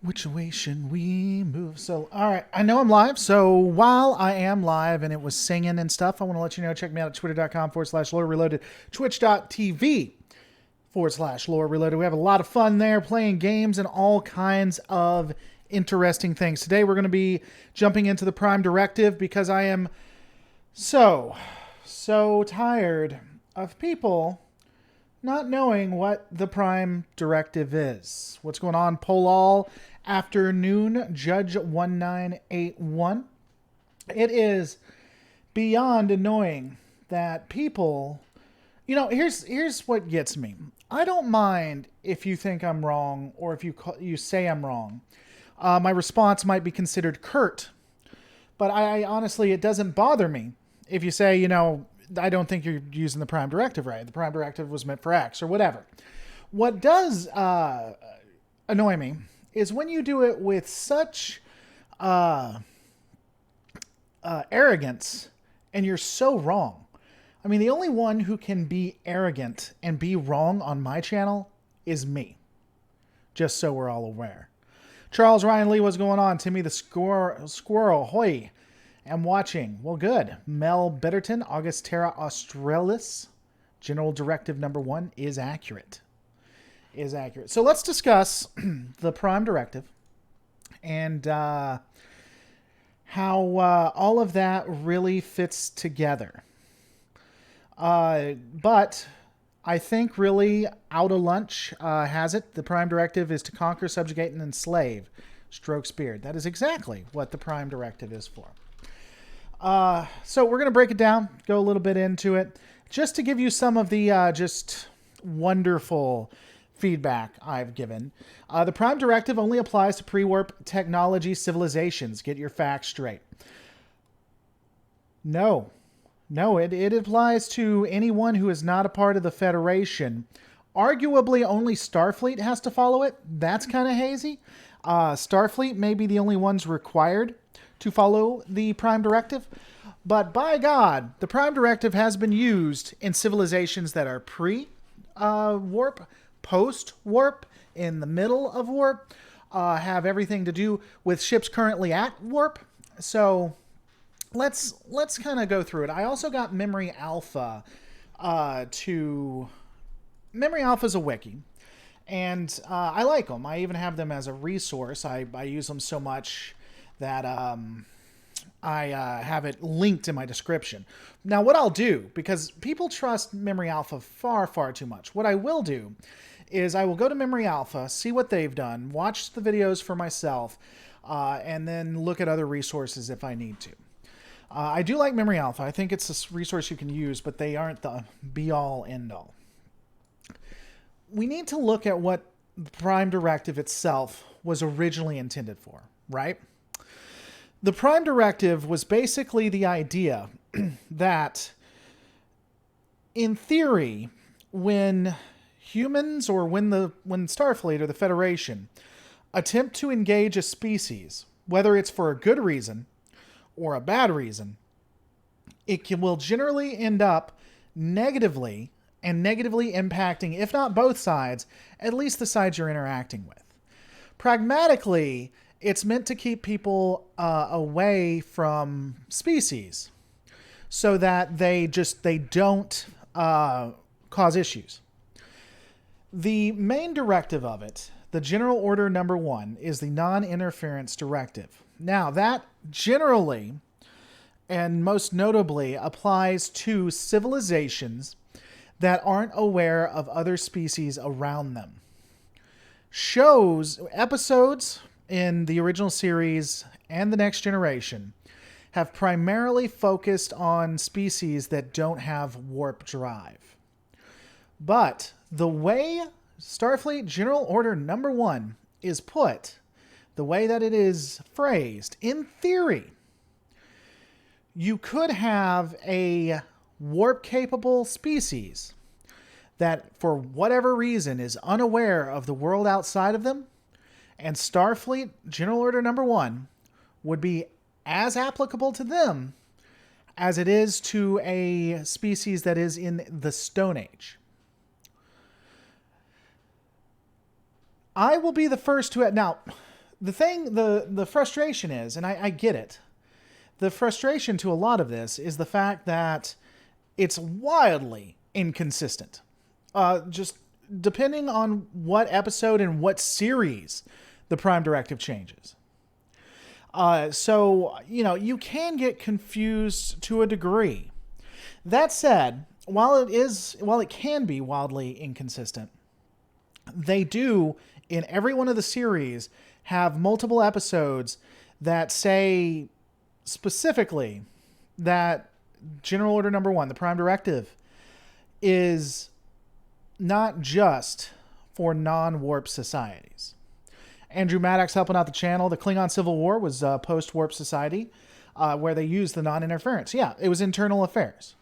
Which way should we move? So, all right, I know I'm live. So while I am live and it was singing and stuff, I want to let you know, check me out at twitter.com/lore reloaded, twitch.tv/lore reloaded. We have a lot of fun there playing games and all kinds of interesting things. Today we're going to be jumping into the Prime Directive because I am so tired of people not knowing what the Prime Directive is. What's going on, Polal? Afternoon, Judge 1981. It is beyond annoying that people, here's what gets me. I don't mind if you think I'm wrong or if you say I'm wrong. My response might be considered curt, but I honestly, it doesn't bother me if you say, I don't think you're using the Prime Directive right. The Prime Directive was meant for X or whatever. What does annoy me is when you do it with such arrogance and you're so wrong. I mean, the only one who can be arrogant and be wrong on my channel is me. Just so we're all aware. Charles Ryan Lee, what's going on? Timmy the Squirrel, hoy. I'm watching. Well, good. Mel Betterton, August Terra Australis. General Directive number 1 is accurate. So let's discuss the Prime Directive and how all of that really fits together. But I think really out of lunch has it. The Prime Directive is to conquer, subjugate, and enslave. Strokes beard. That is exactly what the Prime Directive is for. So we're going to break it down, go a little bit into it, just to give you some of the just wonderful feedback I've given. The Prime Directive only applies to pre-warp technology civilizations. Get your facts straight. No, it applies to anyone who is not a part of the Federation. Arguably, only Starfleet has to follow it. That's kind of hazy. Starfleet may be the only ones required to follow the Prime Directive. But by God, the Prime Directive has been used in civilizations that are pre-warp, post-warp, in the middle of warp, have everything to do with ships currently at warp. So let's kind of go through it. I also got Memory Alpha Memory Alpha is a wiki. And I like them. I even have them as a resource. I use them so much that I have it linked in my description. Now, what I'll do, because people trust Memory Alpha far, far too much, what I will do is I will go to Memory Alpha, see what they've done, watch the videos for myself, and then look at other resources if I need to. I do like Memory Alpha. I think it's a resource you can use, but they aren't the be-all, end-all. We need to look at what the Prime Directive itself was originally intended for, right? The Prime Directive was basically the idea that, in theory, when humans or when Starfleet or the Federation attempt to engage a species, whether it's for a good reason or a bad reason, it will generally end up negatively impacting, if not both sides, at least the sides you're interacting with. Pragmatically, it's meant to keep people away from species so that they don't cause issues. The main directive of it, the General Order number 1, is the Non-Interference Directive. Now, that generally and most notably applies to civilizations that aren't aware of other species around them. Episodes in the original series and the Next Generation have primarily focused on species that don't have warp drive. But the way Starfleet General Order number 1 is put, the way that it is phrased, in theory, you could have a warp-capable species that, for whatever reason, is unaware of the world outside of them, and Starfleet General Order number 1 would be as applicable to them as it is to a species that is in the Stone Age. I will be the first to... Now, the frustration is, and I get it. The frustration to a lot of this is the fact that it's wildly inconsistent. Just depending on what episode and what series the Prime Directive changes. So, you can get confused to a degree. That said, while it can be wildly inconsistent, they do, in every one of the series, have multiple episodes that say specifically that General Order Number 1, the Prime Directive, is not just for non-warp societies. Andrew Maddox helping out the channel. The Klingon Civil War was post-warp society, where they used the non-interference. Yeah, it was internal affairs.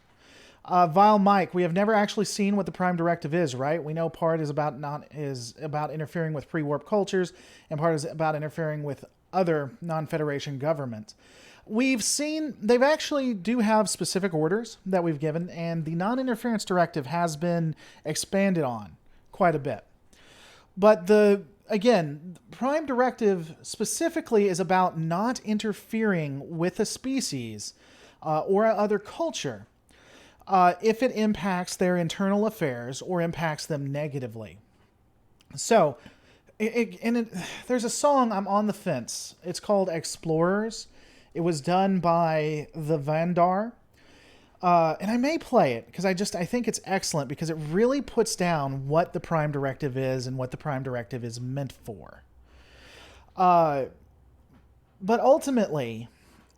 Vile Mike, we have never actually seen what the Prime Directive is, right? We know part is about interfering with pre-warp cultures, and part is about interfering with other non-Federation governments. We've seen they actually do have specific orders that we've given, and the non-interference directive has been expanded on quite a bit. But again, Prime Directive specifically is about not interfering with a species or other culture if it impacts their internal affairs or impacts them negatively. So, there's a song, I'm on the fence. It's called Explorers. It was done by the Vandar. And I may play it because I think it's excellent because it really puts down what the Prime Directive is and what the Prime Directive is meant for. But ultimately,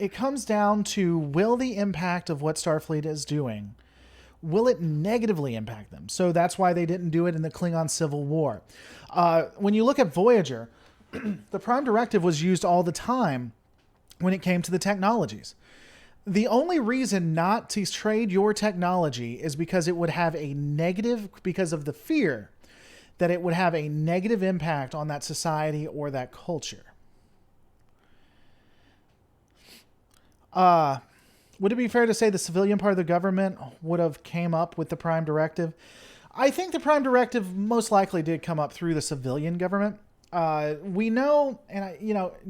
it comes down to, will the impact of what Starfleet is doing, will it negatively impact them? So that's why they didn't do it in the Klingon Civil War. When you look at Voyager, the Prime Directive was used all the time when it came to the technologies. The only reason not to trade your technology is because it would have a negative, because of the fear that it would have a negative impact on that society or that culture. Would it be fair to say the civilian part of the government would have came up with the Prime Directive? I think the Prime Directive most likely did come up through the civilian government. We know, and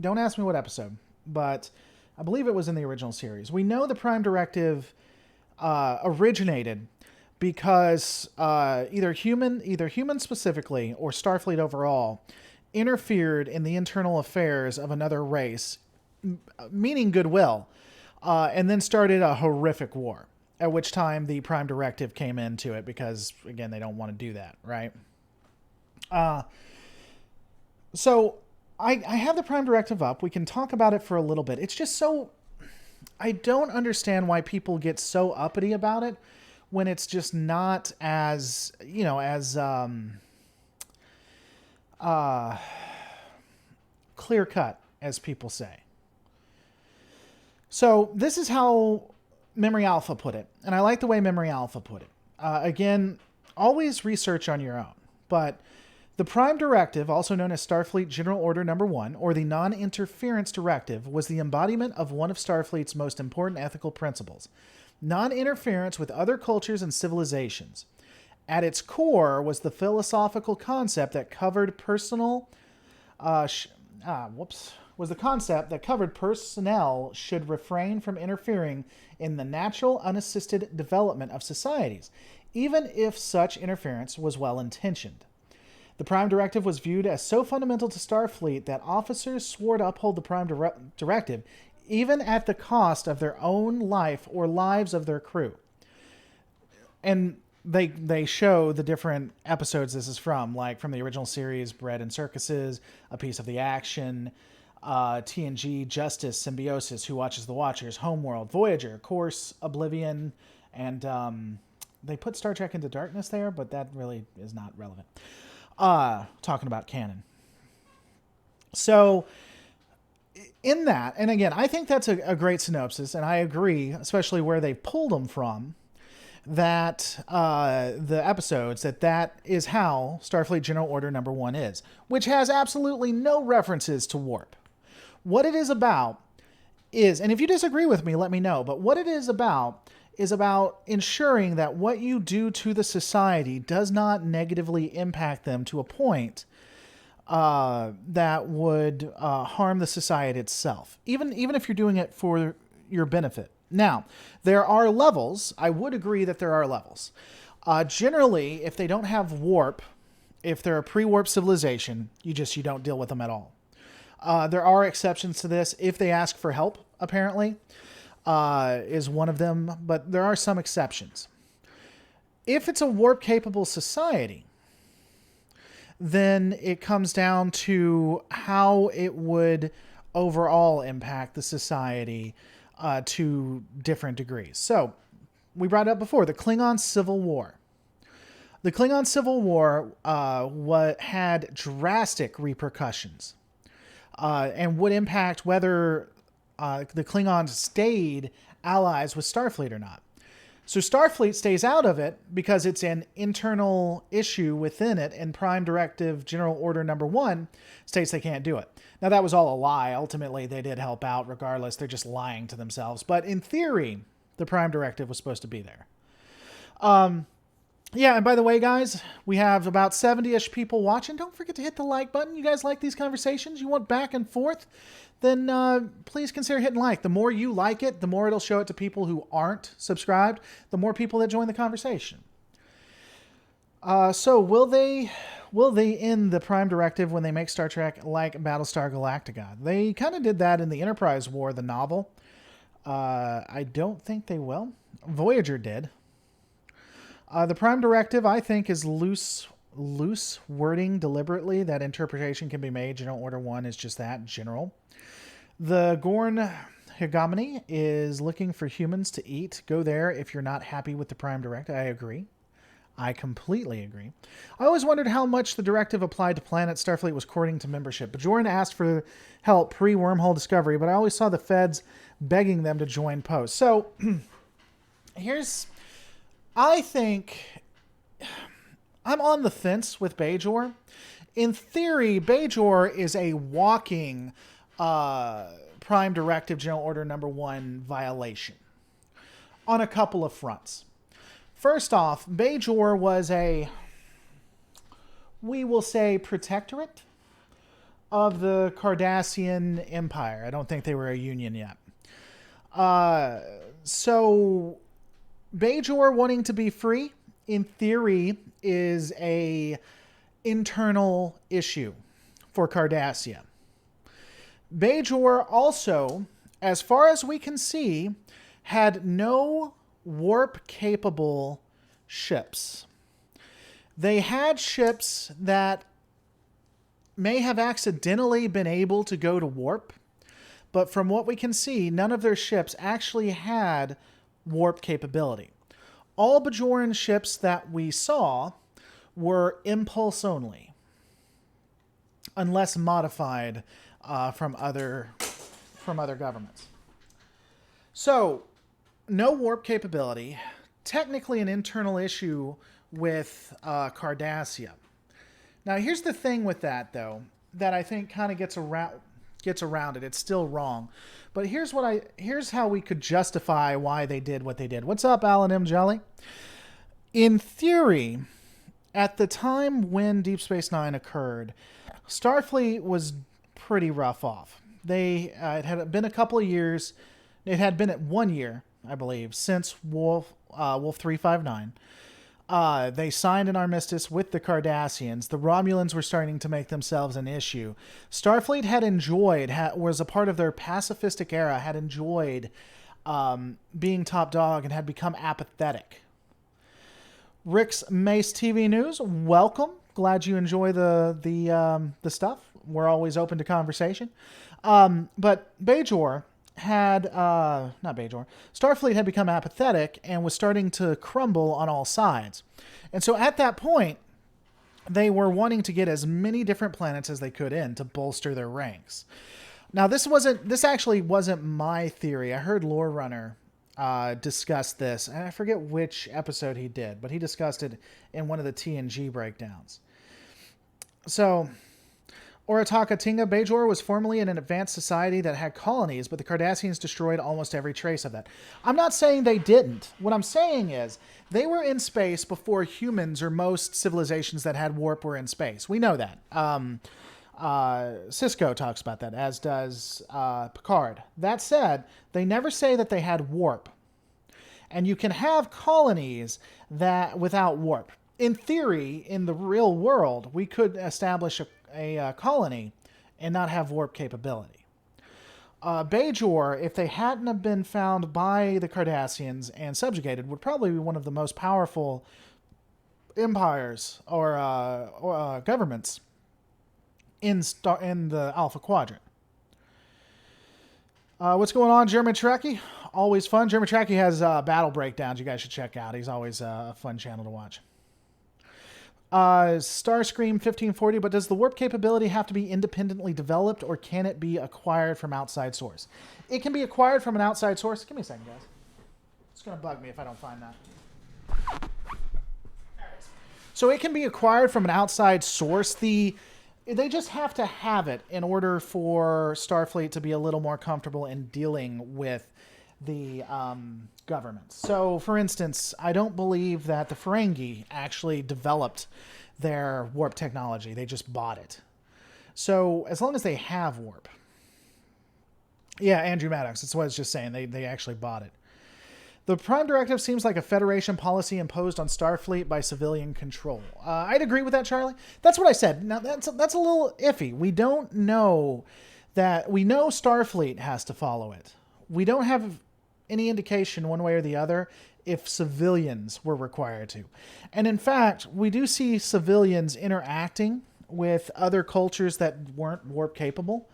don't ask me what episode, but I believe it was in the original series. We know the Prime Directive originated because either human specifically or Starfleet overall interfered in the internal affairs of another race, meaning goodwill, and then started a horrific war, at which time the Prime Directive came into it because, again, they don't want to do that, right? So I have the Prime Directive up. We can talk about it for a little bit. It's just so... I don't understand why people get so uppity about it when it's just not as, clear-cut as people say. So this is how Memory Alpha put it. And I like the way Memory Alpha put it. Again, always research on your own. But the Prime Directive, also known as Starfleet General Order Number 1, or the Non-Interference Directive, was the embodiment of one of Starfleet's most important ethical principles: non-interference with other cultures and civilizations. At its core was the philosophical concept that covered personnel should refrain from interfering in the natural, unassisted development of societies, even if such interference was well-intentioned. The Prime Directive was viewed as so fundamental to Starfleet that officers swore to uphold the Prime Directive, even at the cost of their own life or lives of their crew. And they show the different episodes this is from, like from the original series, Bread and Circuses, A Piece of the Action, TNG, Justice, Symbiosis, Who Watches the Watchers, Homeworld, Voyager, Course, Oblivion, and they put Star Trek Into Darkness there, but that really is not relevant. Talking about canon. So in that, and again, I think that's a great synopsis, and I agree, especially where they pulled them from, that the episodes, that is how Starfleet General Order Number 1 is, which has absolutely no references to warp. What it is about is, and if you disagree with me, let me know, but what it is about ensuring that what you do to the society does not negatively impact them to a point that would harm the society itself, even if you're doing it for your benefit. Now, there are levels. I would agree that there are levels. Generally, if they don't have warp, if they're a pre-warp civilization, you don't deal with them at all. There are exceptions to this. If they ask for help, apparently, is one of them, but there are some exceptions. If it's a warp-capable society, then it comes down to how it would overall impact the society to different degrees. So, we brought up before, the Klingon Civil War. The Klingon Civil War had drastic repercussions and would impact whether the Klingons stayed allies with Starfleet or not. So Starfleet stays out of it because it's an internal issue within it, and Prime Directive General Order Number 1 states they can't do it. Now, that was all a lie. Ultimately, they did help out regardless. They're just lying to themselves. But in theory, the Prime Directive was supposed to be there. Yeah, and by the way, guys, we have about 70-ish people watching. Don't forget to hit the like button. You guys like these conversations? You want back and forth? Then please consider hitting like. The more you like it, the more it'll show it to people who aren't subscribed, the more people that join the conversation. So will they end the Prime Directive when they make Star Trek like Battlestar Galactica? They kind of did that in the Enterprise War, the novel. I don't think they will. Voyager did. The Prime Directive, I think, is loose wording deliberately. That interpretation can be made. General Order 1 is just that, general. The Gorn hegemony is looking for humans to eat. Go there if you're not happy with the Prime Directive. I agree. I completely agree. I always wondered how much the directive applied to planets Starfleet was courting to membership. Bajoran asked for help pre-wormhole discovery, but I always saw the feds begging them to join post. So, I think I'm on the fence with Bajor. In theory, Bajor is a walking Prime Directive General Order Number 1 violation on a couple of fronts. First off, Bajor was we will say, protectorate of the Cardassian Empire. I don't think they were a union yet. So Bajor wanting to be free, in theory, is a internal issue for Cardassia. Bajor also, as far as we can see, had no warp-capable ships. They had ships that may have accidentally been able to go to warp, but from what we can see, none of their ships actually had warp capability. All Bajoran ships that we saw were impulse only, unless modified from other governments. So, no warp capability. Technically an internal issue with Cardassia. Now, here's the thing with that, though, that I think kind of gets around it. It's still wrong. But here's how we could justify why they did what they did. What's up, Alan M. Jelly? In theory, at the time when Deep Space Nine occurred, Starfleet was pretty rough off. It had been a couple of years. It had been at 1 year, I believe, since Wolf 359. They signed an armistice with the Cardassians. The Romulans were starting to make themselves an issue. Starfleet was a part of their pacifistic era, had enjoyed being top dog and had become apathetic. Rick's Mace TV News, welcome. Glad you enjoy the stuff. We're always open to conversation. But Bajor Starfleet had become apathetic and was starting to crumble on all sides. And so at that point, they were wanting to get as many different planets as they could in to bolster their ranks. Now, this actually wasn't my theory. I heard Lore Runner discuss this, and I forget which episode he did, but he discussed it in one of the TNG breakdowns. So, Orataka Tinga, Bajor was formerly an advanced society that had colonies, but the Cardassians destroyed almost every trace of that. I'm not saying they didn't. What I'm saying is they were in space before humans or most civilizations that had warp were in space. We know that. Cisco talks about that, as does Picard. That said, they never say that they had warp. And you can have colonies that without warp. In theory, in the real world, we could establish a colony and not have warp capability. Bajor, if they hadn't have been found by the Cardassians and subjugated, would probably be one of the most powerful empires or governments in the Alpha Quadrant. What's going on, German Trekkie? Always fun. German Trekkie has battle breakdowns you guys should check out. He's always a fun channel to watch. Starscream 1540, but does the warp capability have to be independently developed, or can it be acquired from outside source? It can be acquired from an outside source. Give me a second, guys. It's going to bug me if I don't find that. So it can be acquired from an outside source. They just have to have it in order for Starfleet to be a little more comfortable in dealing with the government. So, for instance, I don't believe that the Ferengi actually developed their warp technology. They just bought it. So, as long as they have warp. Yeah, Andrew Maddox. That's what I was just saying. They actually bought it. The Prime Directive seems like a Federation policy imposed on Starfleet by civilian control. I'd agree with that, Charlie. That's what I said. Now, that's a little iffy. We don't know that. We know Starfleet has to follow it. We don't have any indication one way or the other if civilians were required to. And in fact, we do see civilians interacting with other cultures that weren't warp capable.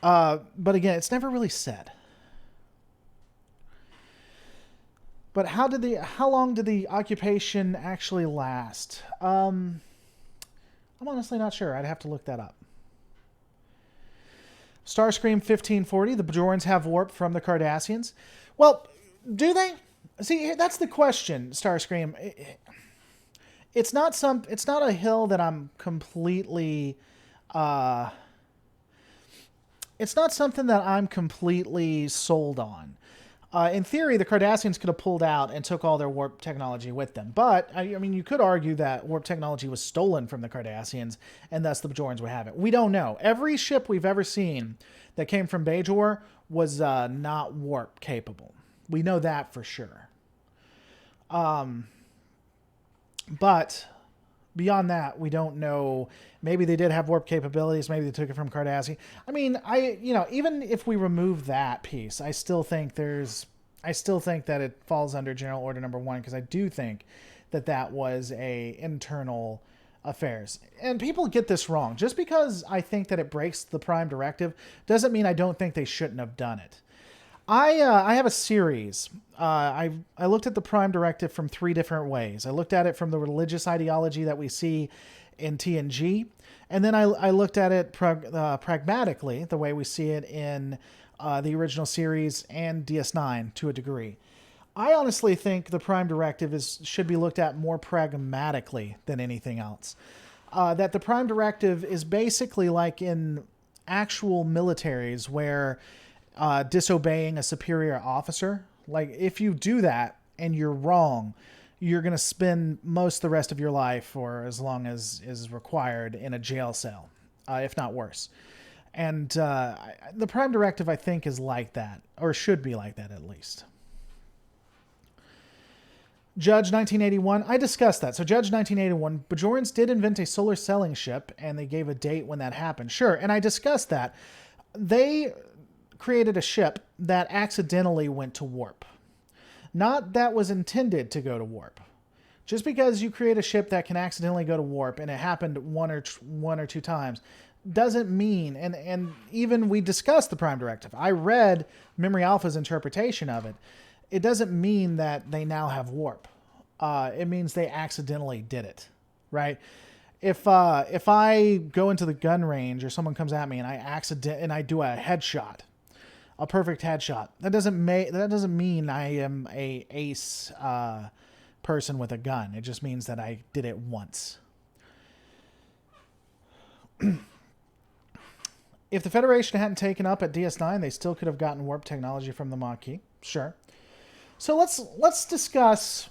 But again, it's never really said. But how long did the occupation actually last? I'm honestly not sure. I'd have to look that up. Starscream 1540, the Bajorans have warp from the Cardassians. Well, do they? See, that's the question, Starscream. It's not a hill that I'm completely it's not something that I'm completely sold on. In theory, the Cardassians could have pulled out and took all their warp technology with them. But, I mean, you could argue that warp technology was stolen from the Cardassians, and thus the Bajorans would have it. We don't know. Every ship we've ever seen that came from Bajor was not warp capable. We know that for sure. But beyond that, we don't know. Maybe they did have warp capabilities. Maybe they took it from Cardassia. I mean, even if we remove that piece, I still think that it falls under General Order Number 1, because I do think that was a internal affairs. And people get this wrong. Just because I think that it breaks the Prime Directive doesn't mean I don't think they shouldn't have done it. I have a series. I looked at the Prime Directive from 3 different ways. I looked at it from the religious ideology that we see in TNG, and then I looked at it pragmatically, the way we see it in the original series and DS9 to a degree. I honestly think the Prime Directive should be looked at more pragmatically than anything else. That the Prime Directive is basically like in actual militaries where disobeying a superior officer. Like, if you do that and you're wrong, you're going to spend most of the rest of your life, or as long as is required, in a jail cell, if not worse. And the Prime Directive, I think, is like that, or should be like that at least. Judge 1981, I discussed that. So Judge 1981, Bajorans did invent a solar sailing ship, and they gave a date when that happened. Sure, and I discussed that. They created a ship that accidentally went to warp. Not that was intended to go to warp. Just because you create a ship that can accidentally go to warp, and it happened one or two times, doesn't mean, and even we discussed the Prime Directive. I read Memory Alpha's interpretation of it. It doesn't mean that they now have warp. It means they accidentally did it, right? If I go into the gun range or someone comes at me and I do a headshot, a perfect headshot, that doesn't mean I am a ace person with a gun. It just means that I did it once. If the Federation hadn't taken up at DS9, they still could have gotten warp technology from the Maquis. Sure. So let's discuss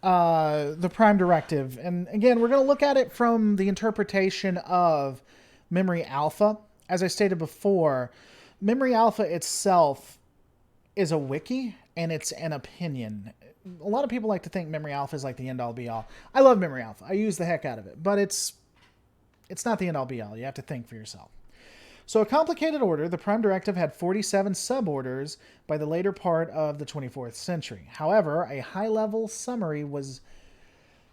the Prime Directive. And again, we're going to look at it from the interpretation of Memory Alpha. As I stated before, Memory Alpha itself is a wiki, and it's an opinion. A lot of people like to think Memory Alpha is like the end-all be-all. I love Memory Alpha. I use the heck out of it, but it's not the end-all be-all. You have to think for yourself. So a complicated order, the Prime Directive had 47 suborders by the later part of the 24th century. However, a high-level summary was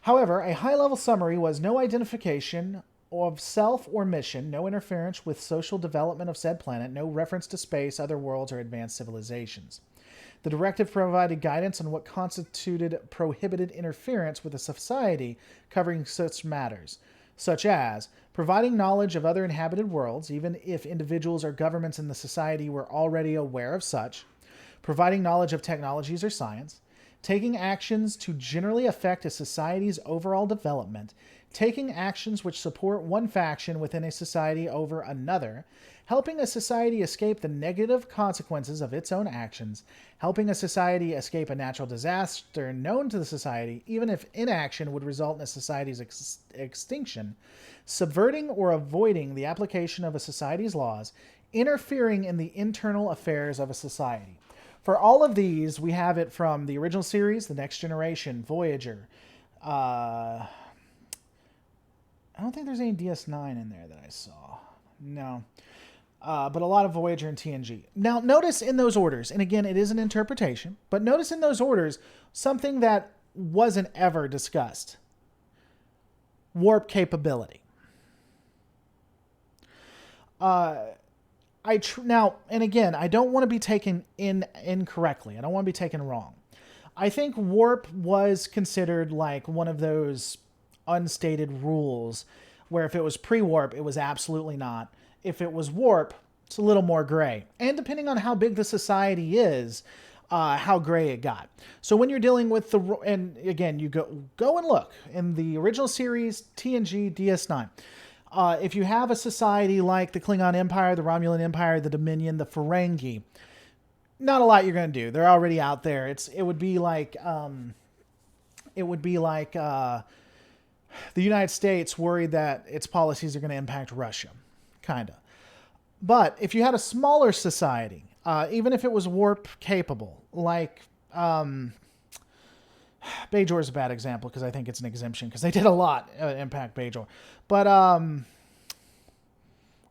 no identification of self or mission, no interference with social development of said planet, no reference to space, other worlds, or advanced civilizations. The directive provided guidance on what constituted prohibited interference with a society covering such matters, such as providing knowledge of other inhabited worlds, even if individuals or governments in the society were already aware of such, providing knowledge of technologies or science, taking actions to generally affect a society's overall development, taking actions which support one faction within a society over another, helping a society escape the negative consequences of its own actions, helping a society escape a natural disaster known to the society, even if inaction would result in a society's extinction, subverting or avoiding the application of a society's laws, interfering in the internal affairs of a society. For all of these, we have it from the original series, The Next Generation, Voyager. I don't think there's any DS9 in there that I saw. No. But a lot of Voyager and TNG. Now, notice in those orders, and again, it is an interpretation, but notice in those orders something that wasn't ever discussed. Warp capability. Now, and again, I don't want to be taken incorrectly. I don't want to be taken wrong. I think warp was considered like one of those unstated rules where if it was pre-warp, it was absolutely not. If it was warp, it's a little more gray. And depending on how big the society is, how gray it got. So when you're dealing with and again, you go and look in the original series, TNG, DS9. If you have a society like the Klingon Empire, the Romulan Empire, the Dominion, the Ferengi, not a lot you're going to do. They're already out there. It would be like the United States worried that its policies are going to impact Russia, kind of. But if you had a smaller society, even if it was warp capable, like Bajor is a bad example because I think it's an exemption because they did a lot impact Bajor. But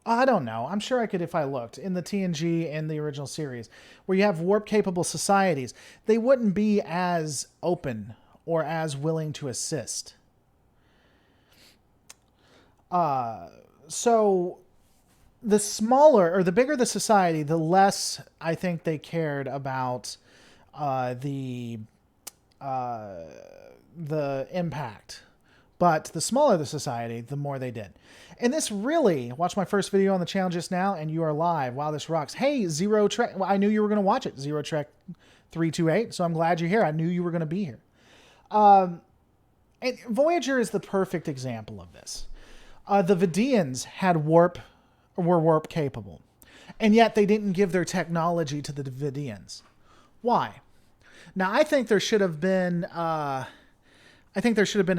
I don't know. I'm sure I could if I looked in the TNG and the original series where you have warp capable societies. They wouldn't be as open or as willing to assist. So the smaller or the bigger the society, the less I think they cared about the impact. But the smaller the society, the more they did. And this really, watch my first video on the channel just now, and you are live. Wow, this rocks. Hey, Zero Trek. Well, I knew you were going to watch it. Zero Trek 328. So I'm glad you're here. I knew you were going to be here. And Voyager is the perfect example of this. The Vidians were warp capable. And yet they didn't give their technology to the Vidians. Why? Now, I think there should have been an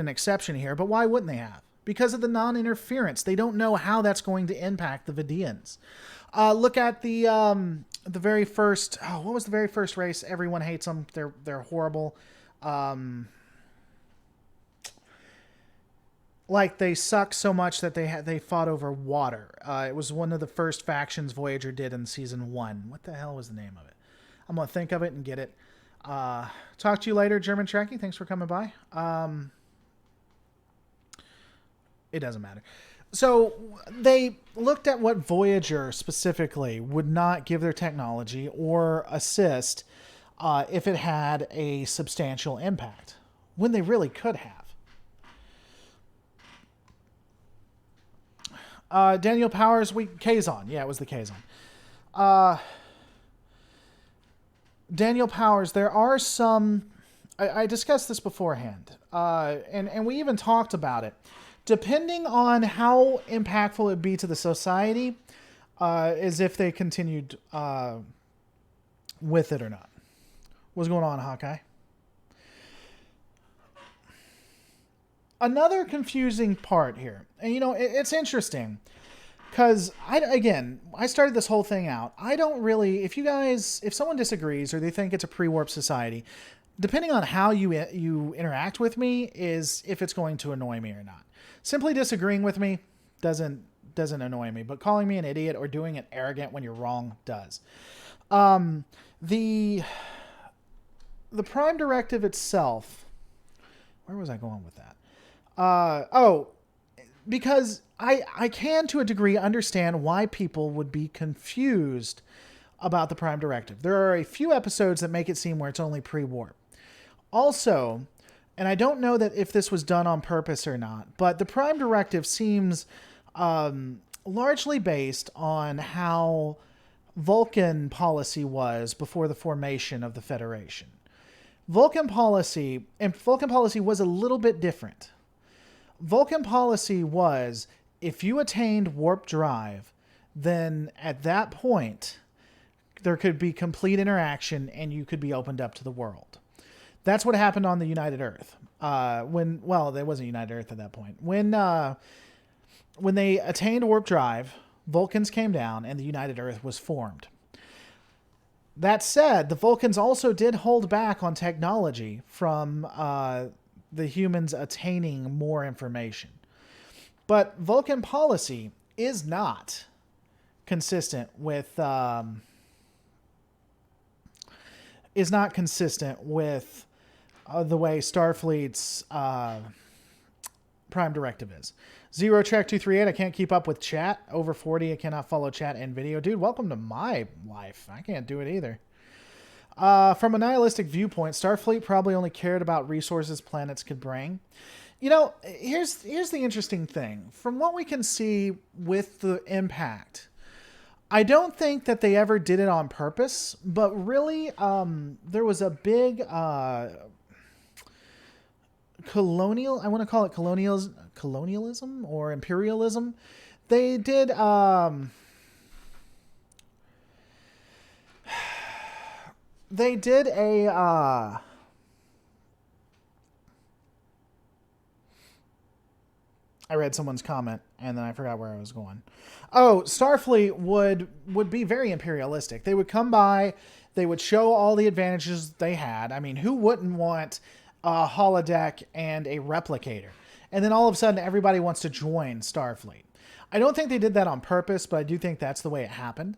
exception here, but why wouldn't they have? Because of the non-interference. They don't know how that's going to impact the Vidians. Look at the very first. Oh, what was the very first race? Everyone hates them. They're horrible. Like they suck so much that they fought over water. It was one of the first factions Voyager did in season 1. What the hell was the name of it? I'm gonna think of it and get it. Talk to you later, German Trekkie. Thanks for coming by. It doesn't matter. So they looked at what Voyager specifically would not give their technology or assist if it had a substantial impact, when they really could have. Daniel Powers, Kazon. Yeah, it was the Kazon. Daniel Powers, there are some... I discussed this beforehand, and we even talked about it. Depending on how impactful it would be to the society, is if they continued with it or not. What's going on, Hawkeye? Another confusing part here, and it's interesting. Because I started this whole thing out. I don't really, if someone disagrees or they think it's a pre-warp society, depending on how you interact with me is if it's going to annoy me or not. Simply disagreeing with me doesn't annoy me, but calling me an idiot or doing it arrogant when you're wrong does. The Prime Directive itself. Where was I going with that? Because I can, to a degree, understand why people would be confused about the Prime Directive. There are a few episodes that make it seem where it's only pre-warp. Also, and I don't know that if this was done on purpose or not, but the Prime Directive seems largely based on how Vulcan policy was before the formation of the Federation. Vulcan policy was a little bit different. Vulcan policy was, if you attained warp drive, then at that point, there could be complete interaction and you could be opened up to the world. That's what happened on the United Earth. There wasn't United Earth at that point. When they attained warp drive, Vulcans came down and the United Earth was formed. That said, the Vulcans also did hold back on technology from the humans attaining more information. But Vulcan policy is not consistent with the way Starfleet's Prime Directive is. Zero Track 238, I can't keep up with chat. Over 40, I cannot follow chat and video. Dude, welcome to my life. I can't do it either. From a nihilistic viewpoint, Starfleet probably only cared about resources planets could bring. You know, here's the interesting thing. From what we can see with the Impact, I don't think that they ever did it on purpose, but really, there was a big colonial, I want to call it colonialism or imperialism. They did a I read someone's comment and then I forgot where I was going. Oh, Starfleet would be very imperialistic. They would come by, they would show all the advantages they had. I mean, who wouldn't want a holodeck and a replicator? And then all of a sudden everybody wants to join Starfleet. I don't think they did that on purpose, but I do think that's the way it happened.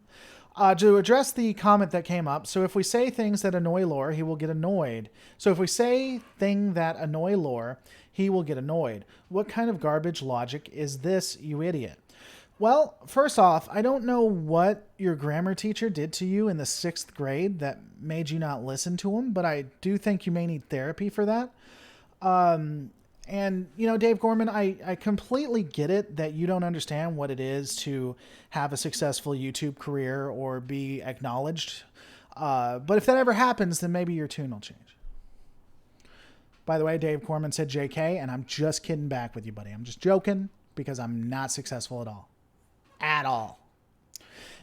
To address the comment that came up, so if we say things that annoy Lore, he will get annoyed. So if we say thing that annoy Lore, he will get annoyed. What kind of garbage logic is this, you idiot? Well, first off, I don't know what your grammar teacher did to you in the 6th grade that made you not listen to him, but I do think you may need therapy for that. And, you know, Dave Gorman, I completely get it that you don't understand what it is to have a successful YouTube career or be acknowledged. But if that ever happens, then maybe your tune will change. By the way, Dave Gorman said JK, and I'm just kidding back with you, buddy. I'm just joking because I'm not successful at all. At all.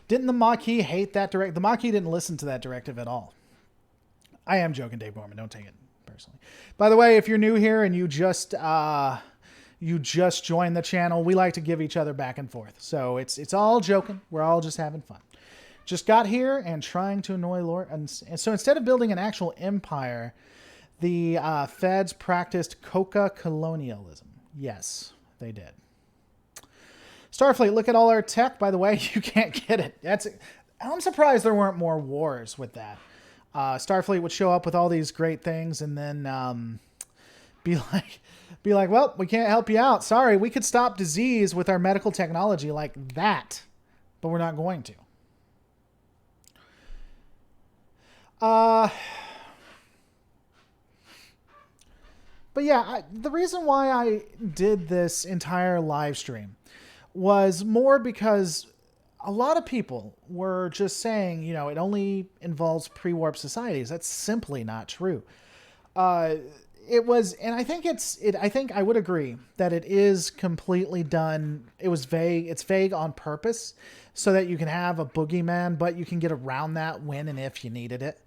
Didn't the Maquis hate that directive? The Maquis didn't listen to that directive at all. I am joking, Dave Gorman. Don't take it personally. By the way, if you're new here and you just joined the channel, we like to give each other back and forth. So it's all joking. We're all just having fun. Just got here and trying to annoy Lord. And so instead of building an actual empire, the feds practiced coca colonialism. Yes, they did. Starfleet, look at all our tech. By the way, you can't get it. I'm surprised there weren't more wars with that. Starfleet would show up with all these great things and then be like, well, we can't help you out. Sorry, we could stop disease with our medical technology like that, but we're not going to. But yeah, the reason why I did this entire live stream was more because a lot of people were just saying, you know, it only involves pre-warp societies. That's simply not true. It was, and I think I think I would agree that it is completely done. It was vague. It's vague on purpose so that you can have a boogeyman, but you can get around that when and if you needed it,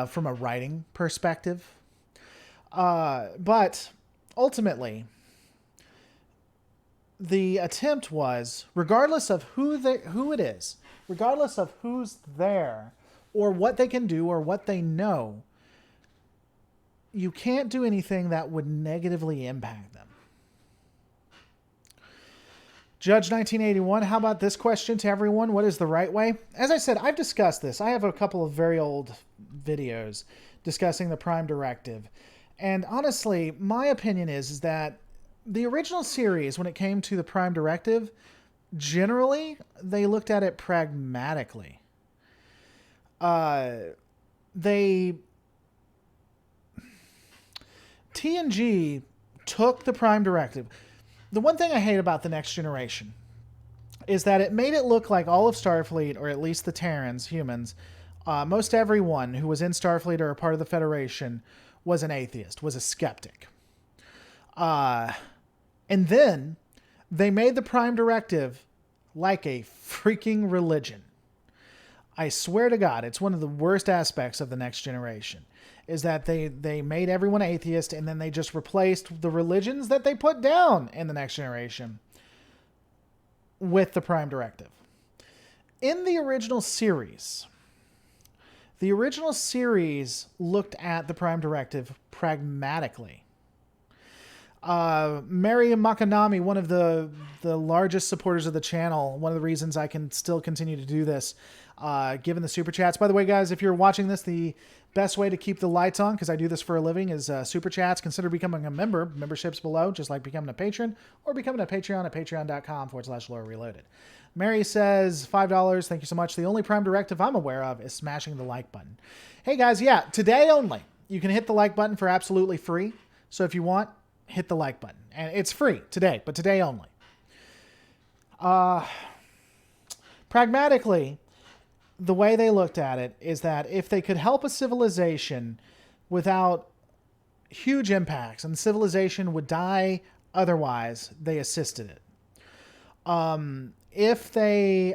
from a writing perspective. But ultimately, the attempt was, regardless of who it is, regardless of who's there, or what they can do or what they know, you can't do anything that would negatively impact them. Judge 1981, how about this question to everyone? What is the right way? As I said, I've discussed this. I have a couple of very old videos discussing the Prime Directive. And honestly, my opinion is that the original series, when it came to the Prime Directive, generally, they looked at it pragmatically. TNG took the Prime Directive. The one thing I hate about The Next Generation is that it made it look like all of Starfleet, or at least the Terrans, humans, most everyone who was in Starfleet or a part of the Federation was an atheist, was a skeptic. And then they made the Prime Directive like a freaking religion. I swear to God, it's one of the worst aspects of The Next Generation, is that they made everyone atheist, and then they just replaced the religions that they put down in The Next Generation with the Prime Directive. In the original series looked at the Prime Directive pragmatically. Mary Makanami, one of the largest supporters of the channel, one of the reasons I can still continue to do this, given the super chats. By the way, guys, if you're watching this, the best way to keep the lights on, because I do this for a living, is super chats. Consider becoming a member. Membership's below, just like becoming a patron, or becoming a Patreon at patreon.com/Lore Reloaded. Mary says, $5. Thank you so much. The only Prime Directive I'm aware of is smashing the like button. Hey, guys, yeah, today only. You can hit the like button for absolutely free. So if you want, hit the like button. And it's free today, but today only. Pragmatically, the way they looked at it is that if they could help a civilization without huge impacts, and civilization would die otherwise, they assisted it. If the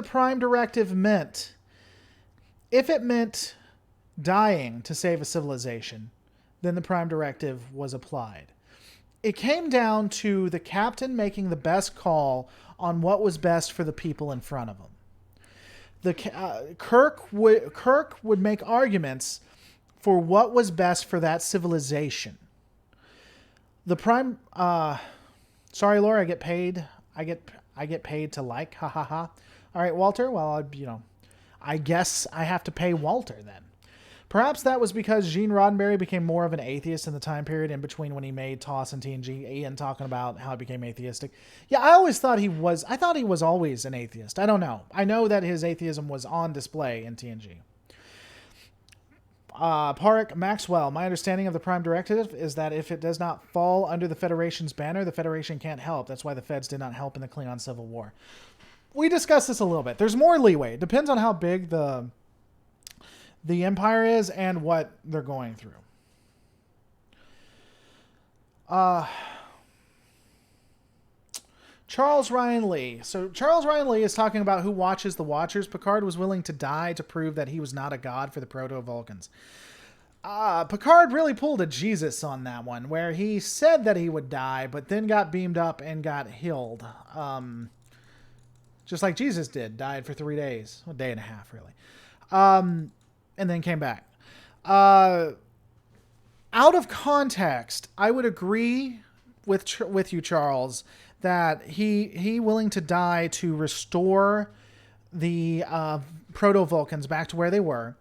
Prime Directive meant dying to save a civilization, then the Prime Directive was applied. It came down to the captain making the best call on what was best for the people in front of him. Kirk would make arguments for what was best for that civilization. The Prime... sorry, Laura, I get paid. I get paid to like. Ha ha ha. All right, Walter. Well, I guess I have to pay Walter then. Perhaps that was because Gene Roddenberry became more of an atheist in the time period in between when he made TOS and TNG. Ian talking about how he became atheistic. Yeah, I always thought he was. I thought he was always an atheist. I don't know. I know that his atheism was on display in TNG. Parik Maxwell, my understanding of the Prime Directive is that if it does not fall under the Federation's banner, the Federation can't help. That's why the Feds did not help in the Klingon Civil War. We discussed this a little bit. There's more leeway. It depends on how big the Empire is and what they're going through. Charles Ryan Lee. So Charles Ryan Lee is talking about who watches the Watchers. Picard was willing to die to prove that he was not a god for the Proto-Vulcans. Picard really pulled a Jesus on that one, where he said that he would die, but then got beamed up and got healed. Just like Jesus did. Died for 3 days. A day and a half, really. And then came back. Out of context, I would agree with you, Charles, that he willing to die to restore the Proto-Vulcans back to where they were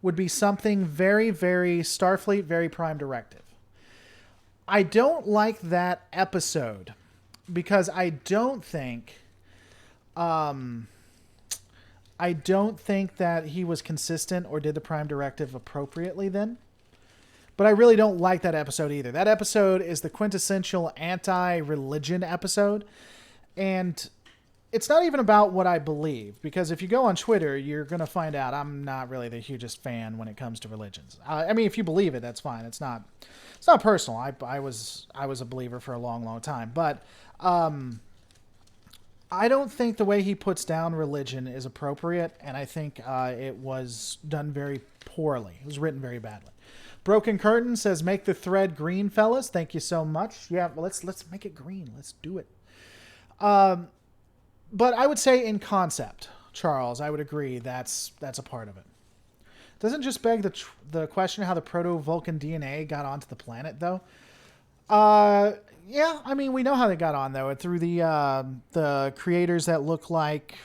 would be something very, very Starfleet, very Prime Directive. I don't like that episode because I don't think that he was consistent or did the Prime Directive appropriately then. But I really don't like that episode either. That episode is the quintessential anti-religion episode. And it's not even about what I believe. Because if you go on Twitter, you're going to find out I'm not really the hugest fan when it comes to religions. I mean, if you believe it, that's fine. It's not personal. I was a believer for a long, long time. But I don't think the way he puts down religion is appropriate. And I think it was done very poorly. It was written very badly. Broken Curtain says, make the thread green, fellas. Thank you so much. Yeah, well, let's make it green. Let's do it. But I would say in concept, Charles, I would agree that's a part of it. Doesn't just beg the question how the proto-Vulcan DNA got onto the planet, though. Yeah, I mean, we know how they got on, though, through the creators that look like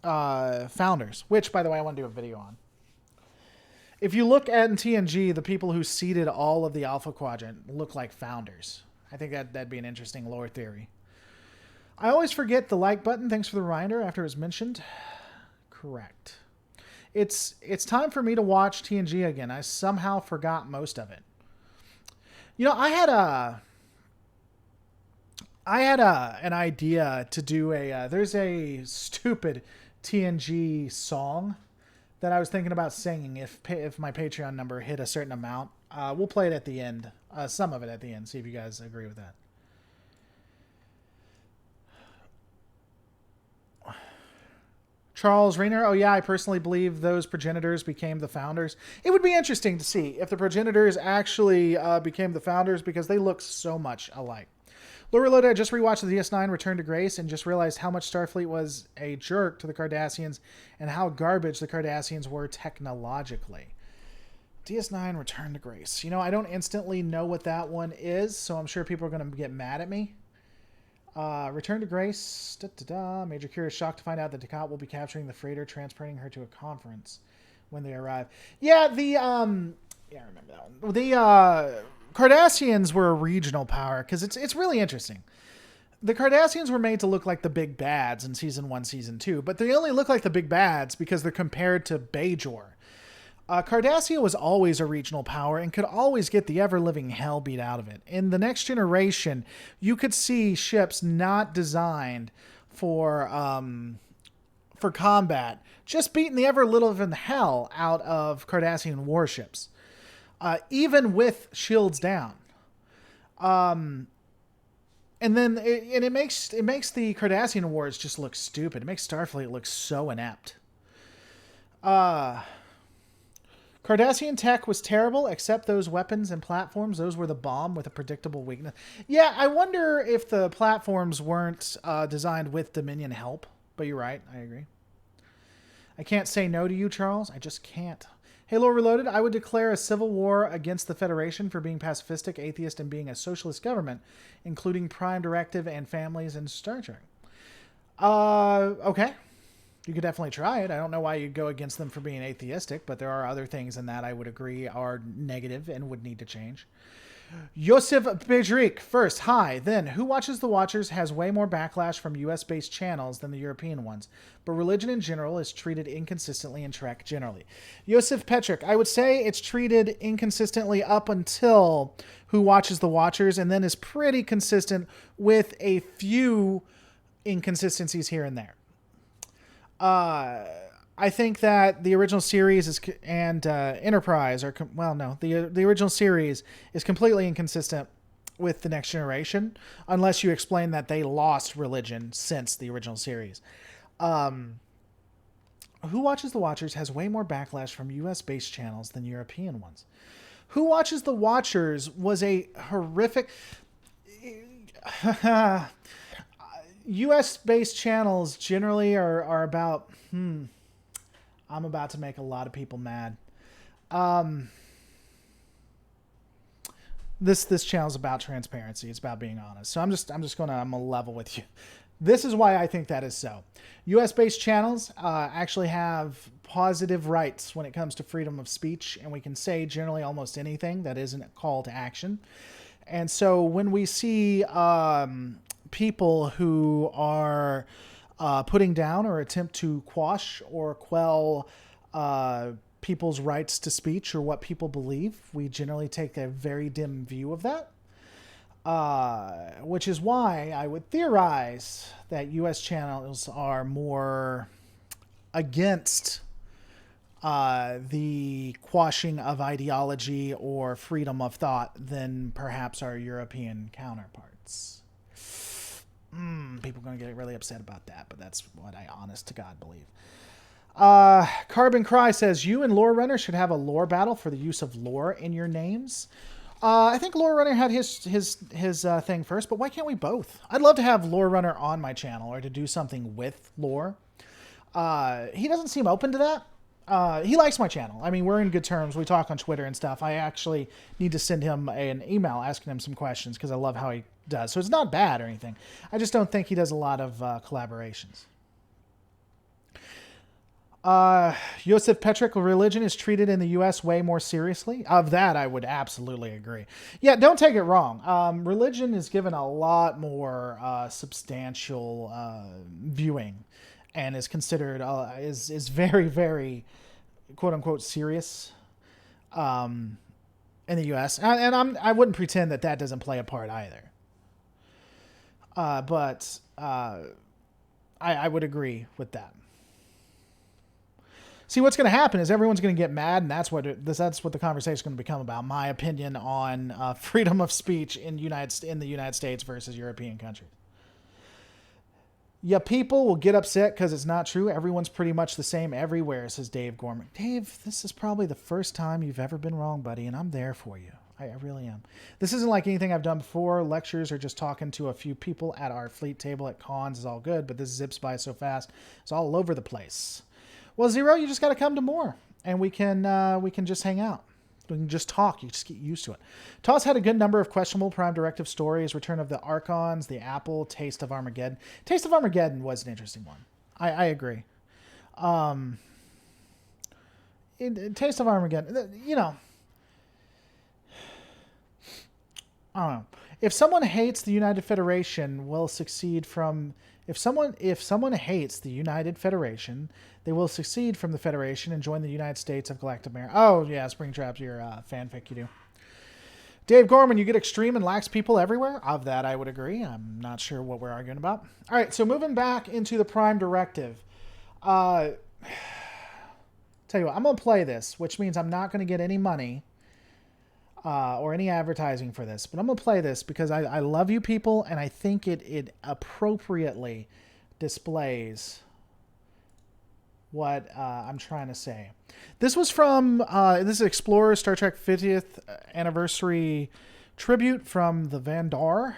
founders, which, by the way, I want to do a video on. If you look at in TNG, the people who seeded all of the Alpha Quadrant look like founders. I think that'd be an interesting lore theory. I always forget the like button. Thanks for the reminder after it was mentioned. Correct. It's time for me to watch TNG again. I somehow forgot most of it. You know, I had an idea to do there's a stupid TNG song that I was thinking about singing if my Patreon number hit a certain amount. We'll play it at the end, some of it at the end, see if you guys agree with that. Charles Reiner, oh yeah, I personally believe those progenitors became the founders. It would be interesting to see if the progenitors actually became the founders because they look so much alike. Laura Loda, I just rewatched the DS9 Return to Grace and just realized how much Starfleet was a jerk to the Cardassians and how garbage the Cardassians were technologically. DS9 Return to Grace. You know, I don't instantly know what that one is, so I'm sure people are going to get mad at me. Return to Grace. Major Kira is shocked to find out that Dukat will be capturing the freighter, transporting her to a conference when they arrive. Yeah, I remember that one. The Cardassians were a regional power because it's really interesting. The Cardassians were made to look like the big bads in season 1, season 2, but they only look like the big bads because they're compared to Bajor. Cardassia was always a regional power and could always get the ever-living hell beat out of it. In the Next Generation, you could see ships not designed for combat, just beating the ever-living hell out of Cardassian warships. Even with shields down. And then it makes the Cardassian wars just look stupid. It makes Starfleet look so inept. Cardassian tech was terrible, except those weapons and platforms. Those were the bomb with a predictable weakness. Yeah, I wonder if the platforms weren't designed with Dominion help. But you're right, I agree. I can't say no to you, Charles. I just can't. Halo Reloaded, I would declare a civil war against the Federation for being pacifistic, atheist, and being a socialist government, including Prime Directive and families in Star Trek. Okay. You could definitely try it. I don't know why you'd go against them for being atheistic, but there are other things in that I would agree are negative and would need to change. Yosef Bedrik, first, hi. Then, Who Watches the Watchers has way more backlash from US-based channels than the European ones, but religion in general is treated inconsistently in Trek generally. Yosef Petrick, I would say it's treated inconsistently up until Who Watches the Watchers, and then is pretty consistent with a few inconsistencies here and there. I think that the original series and Enterprise are the original series is completely inconsistent with the Next Generation, unless you explain that they lost religion since the original series. Who Watches the Watchers has way more backlash from US-based channels than European ones. Who Watches the Watchers was a horrific. US-based channels generally are about, I'm about to make a lot of people mad. This channel's about transparency. It's about being honest. So I'm gonna level with you. This is why I think that is so. US-based channels actually have positive rights when it comes to freedom of speech, and we can say generally almost anything that isn't a call to action. And so when we see people who are putting down or attempt to quash or quell people's rights to speech or what people believe, we generally take a very dim view of that. Which is why I would theorize that U.S. channels are more against the quashing of ideology or freedom of thought than perhaps our European counterparts. People are going to get really upset about that, but that's what I honest to God believe. Carbon Cry says, you and Lore Runner should have a lore battle for the use of lore in your names. I think Lore Runner had his thing first, but why can't we both? I'd love to have Lore Runner on my channel or to do something with lore. He doesn't seem open to that. He likes my channel. I mean, we're in good terms. We talk on Twitter and stuff. I actually need to send him an email asking him some questions because I love how he does. So it's not bad or anything. I just don't think he does a lot of collaborations. Josef Petrick, religion is treated in the U.S. way more seriously. Of that, I would absolutely agree. Yeah, don't take it wrong. Religion is given a lot more substantial viewing, and is considered is very, very quote unquote serious in the U.S. And I wouldn't pretend that doesn't play a part either. But I would agree with that. See, what's going to happen is everyone's going to get mad, and that's what the conversation is going to become about. My opinion on freedom of speech in the United States versus European countries. Yeah, people will get upset because it's not true. Everyone's pretty much the same everywhere, says Dave Gorman. Dave, this is probably the first time you've ever been wrong, buddy, and I'm there for you. I really am. This isn't like anything I've done before. Lectures or just talking to a few people at our fleet table at cons is all good, but this zips by so fast. It's all over the place. Well, Zero, you just got to come to more, and we can just hang out. We can just talk. You just get used to it. Toss had a good number of questionable Prime Directive stories. Return of the Archons, the Apple, Taste of Armageddon. Taste of Armageddon was an interesting one. I agree. Taste of Armageddon, you know, I don't know. If someone hates the United Federation, will succeed from... If someone hates the United Federation, they will secede from the Federation and join the United States of Galactic America. Oh, yeah, Springtrap's your fanfic you do. Dave Gorman, you get extreme and lax people everywhere? Of that, I would agree. I'm not sure what we're arguing about. All right, so moving back into the Prime Directive. Tell you what, I'm going to play this, which means I'm not going to get any money or any advertising for this. But I'm going to play this because I love you people, and I think it appropriately displays what I'm trying to say. This was from, this is Explorer Star Trek 50th Anniversary Tribute from the Vandar.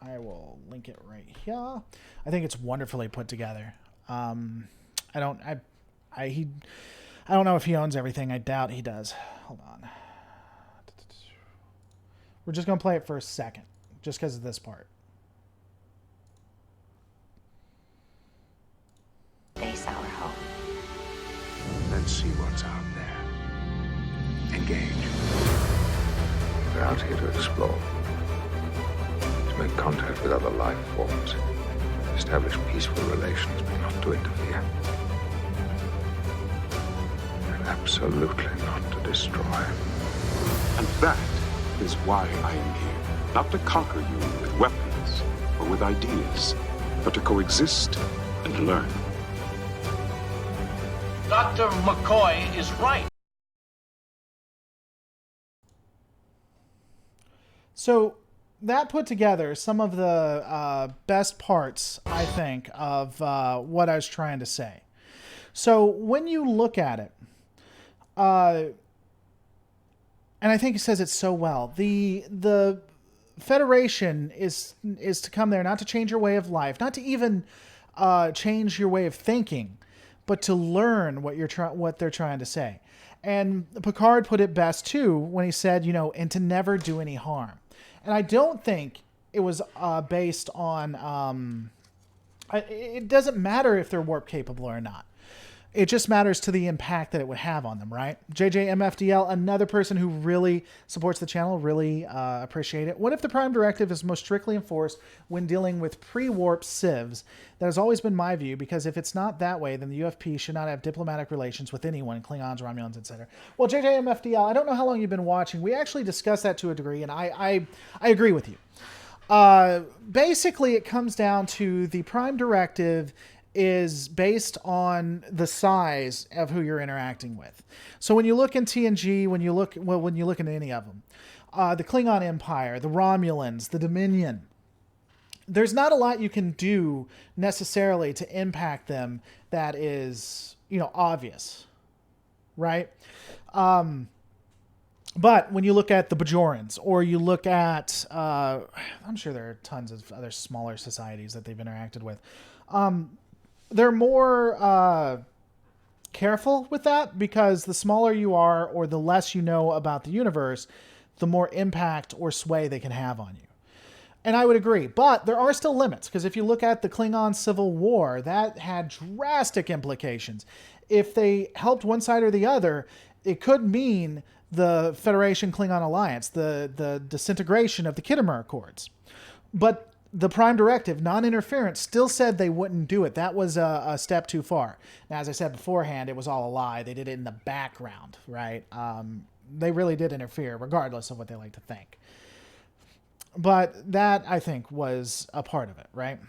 I will link it right here. I think it's wonderfully put together. I don't know if he owns everything. I doubt he does. Hold on. We're just going to play it for a second, just because of this part. Face our home. Let's see what's out there. Engage. We're out here to explore. To make contact with other life forms. Establish peaceful relations, but not to interfere. And absolutely not to destroy. And that is why I am here. Not to conquer you with weapons or with ideas, but to coexist and learn. Dr. McCoy is right. So that put together some of the best parts, I think, of what I was trying to say. So when you look at it, and I think he says it so well, the Federation is to come there not to change your way of life, not to even change your way of thinking, but to learn what they're trying to say. And Picard put it best too when he said, and to never do any harm. And I don't think it was based on. It doesn't matter if they're warp capable or not. It just matters to the impact that it would have on them, right? JJMFDL, another person who really supports the channel, really appreciate it. What if the Prime Directive is most strictly enforced when dealing with pre-warp civs? That has always been my view, because if it's not that way, then the UFP should not have diplomatic relations with anyone, Klingons, Romulans, etc. Well, JJMFDL, I don't know how long you've been watching. We actually discussed that to a degree, and I agree with you. Basically, it comes down to the Prime Directive is based on the size of who you're interacting with. So when you look in TNG, when you look into any of them, the Klingon Empire, the Romulans, the Dominion, there's not a lot you can do necessarily to impact them that is, obvious, right? But when you look at the Bajorans, or you look at, I'm sure there are tons of other smaller societies that they've interacted with, they're more careful with that, because the smaller you are, or the less you know about the universe, the more impact or sway they can have on you. And I would agree, but there are still limits, because if you look at the Klingon Civil War, that had drastic implications. If they helped one side or the other, it could mean the Federation Klingon alliance, the disintegration of the Khitomer Accords. But the Prime Directive, non-interference, still said they wouldn't do it. That was a step too far. Now, as I said beforehand, it was all a lie. They did it in the background, right? They really did interfere, regardless of what they like to think. But that, I think, was a part of it, right?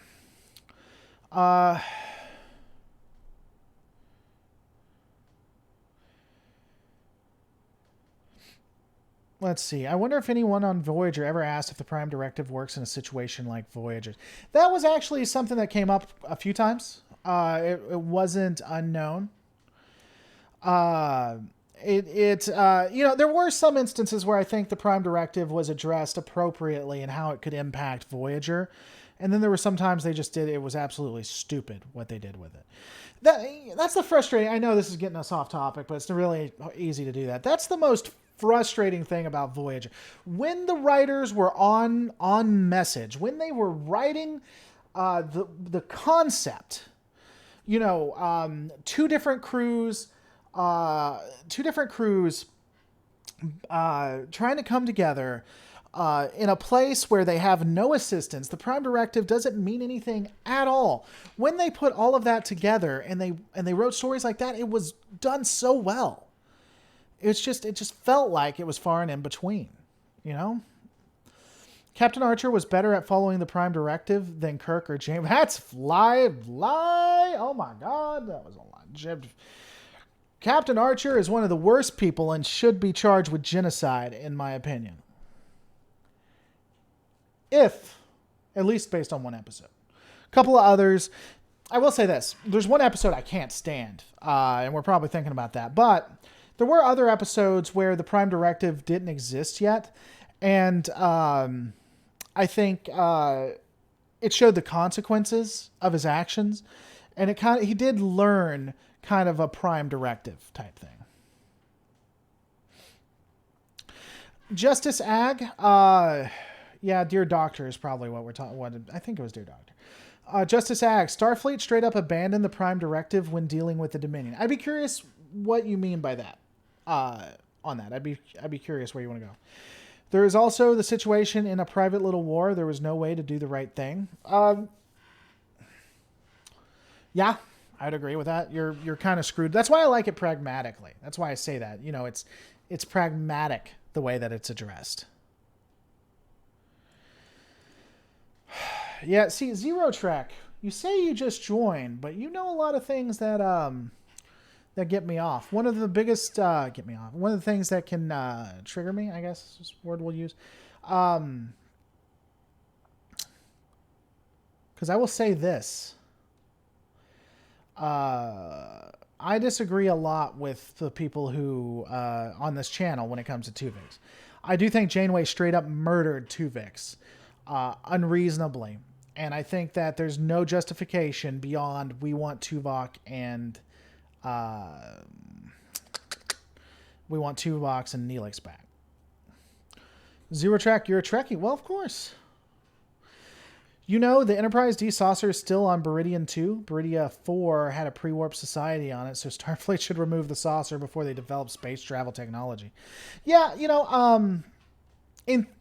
Let's see. I wonder if anyone on Voyager ever asked if the Prime Directive works in a situation like Voyager's. That was actually something that came up a few times. It wasn't unknown. There were some instances where I think the Prime Directive was addressed appropriately and how it could impact Voyager. And then there were some times it was absolutely stupid what they did with it. That's the frustrating, I know this is getting us off topic, but it's really easy to do that. That's the most frustrating thing about Voyager. When the writers were on message, when they were writing the concept, two different crews trying to come together in a place where they have no assistance. The Prime Directive doesn't mean anything at all. When they put all of that together and they wrote stories like that, it was done so well. It just felt like it was far and in between, Captain Archer was better at following the Prime Directive than Kirk or James. That's lie. Oh my God, that was a lie. Captain Archer is one of the worst people and should be charged with genocide, in my opinion. At least based on one episode. A couple of others. I will say this. There's one episode I can't stand, and we're probably thinking about that. But there were other episodes where the Prime Directive didn't exist yet, and I think it showed the consequences of his actions, and he did learn kind of a Prime Directive type thing. Justice Ag, Dear Doctor is probably what we're talking. I think it was Dear Doctor. Justice Ag, Starfleet straight up abandoned the Prime Directive when dealing with the Dominion. I'd be curious what you mean by that. On that, I'd be curious where you want to go. There is also the situation in A Private Little War. There was no way to do the right thing. Yeah, I'd agree with that. You're kind of screwed. That's why I like it pragmatically. That's why I say that. It's pragmatic the way that it's addressed. Yeah, see, Zero Trek, you say you just joined, but you know a lot of things that get me off. One of the biggest one of the things that can trigger me, I guess is the word we'll use. Because I will say this. I disagree a lot with the people who on this channel when it comes to Tuvix. I do think Janeway straight up murdered Tuvix unreasonably. And I think that there's no justification beyond we want Tuvok and Neelix back. Zero Track, you're a Trekkie. Well, of course. The Enterprise D saucer is still on Beridian 2. Beridia 4 had a pre-warp society on it, so Starfleet should remove the saucer before they develop space travel technology. Yeah,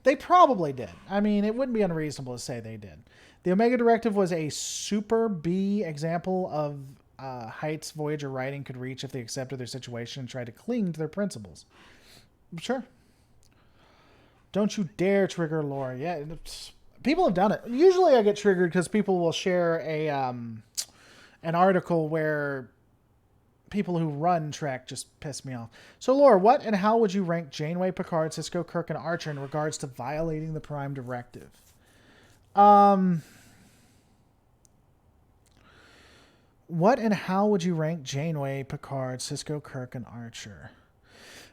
they probably did. I mean, it wouldn't be unreasonable to say they did. The Omega Directive was a super B example of heights Voyager writing could reach if they accepted their situation and tried to cling to their principles. Sure. Don't you dare trigger Laura. Yeah, people have done it. Usually I get triggered because people will share an article where people who run Trek just piss me off. So, Laura, what and how would you rank Janeway, Picard, Sisko, Kirk, and Archer in regards to violating the Prime Directive? What and how would you rank Janeway, Picard, Sisko, Kirk, and Archer?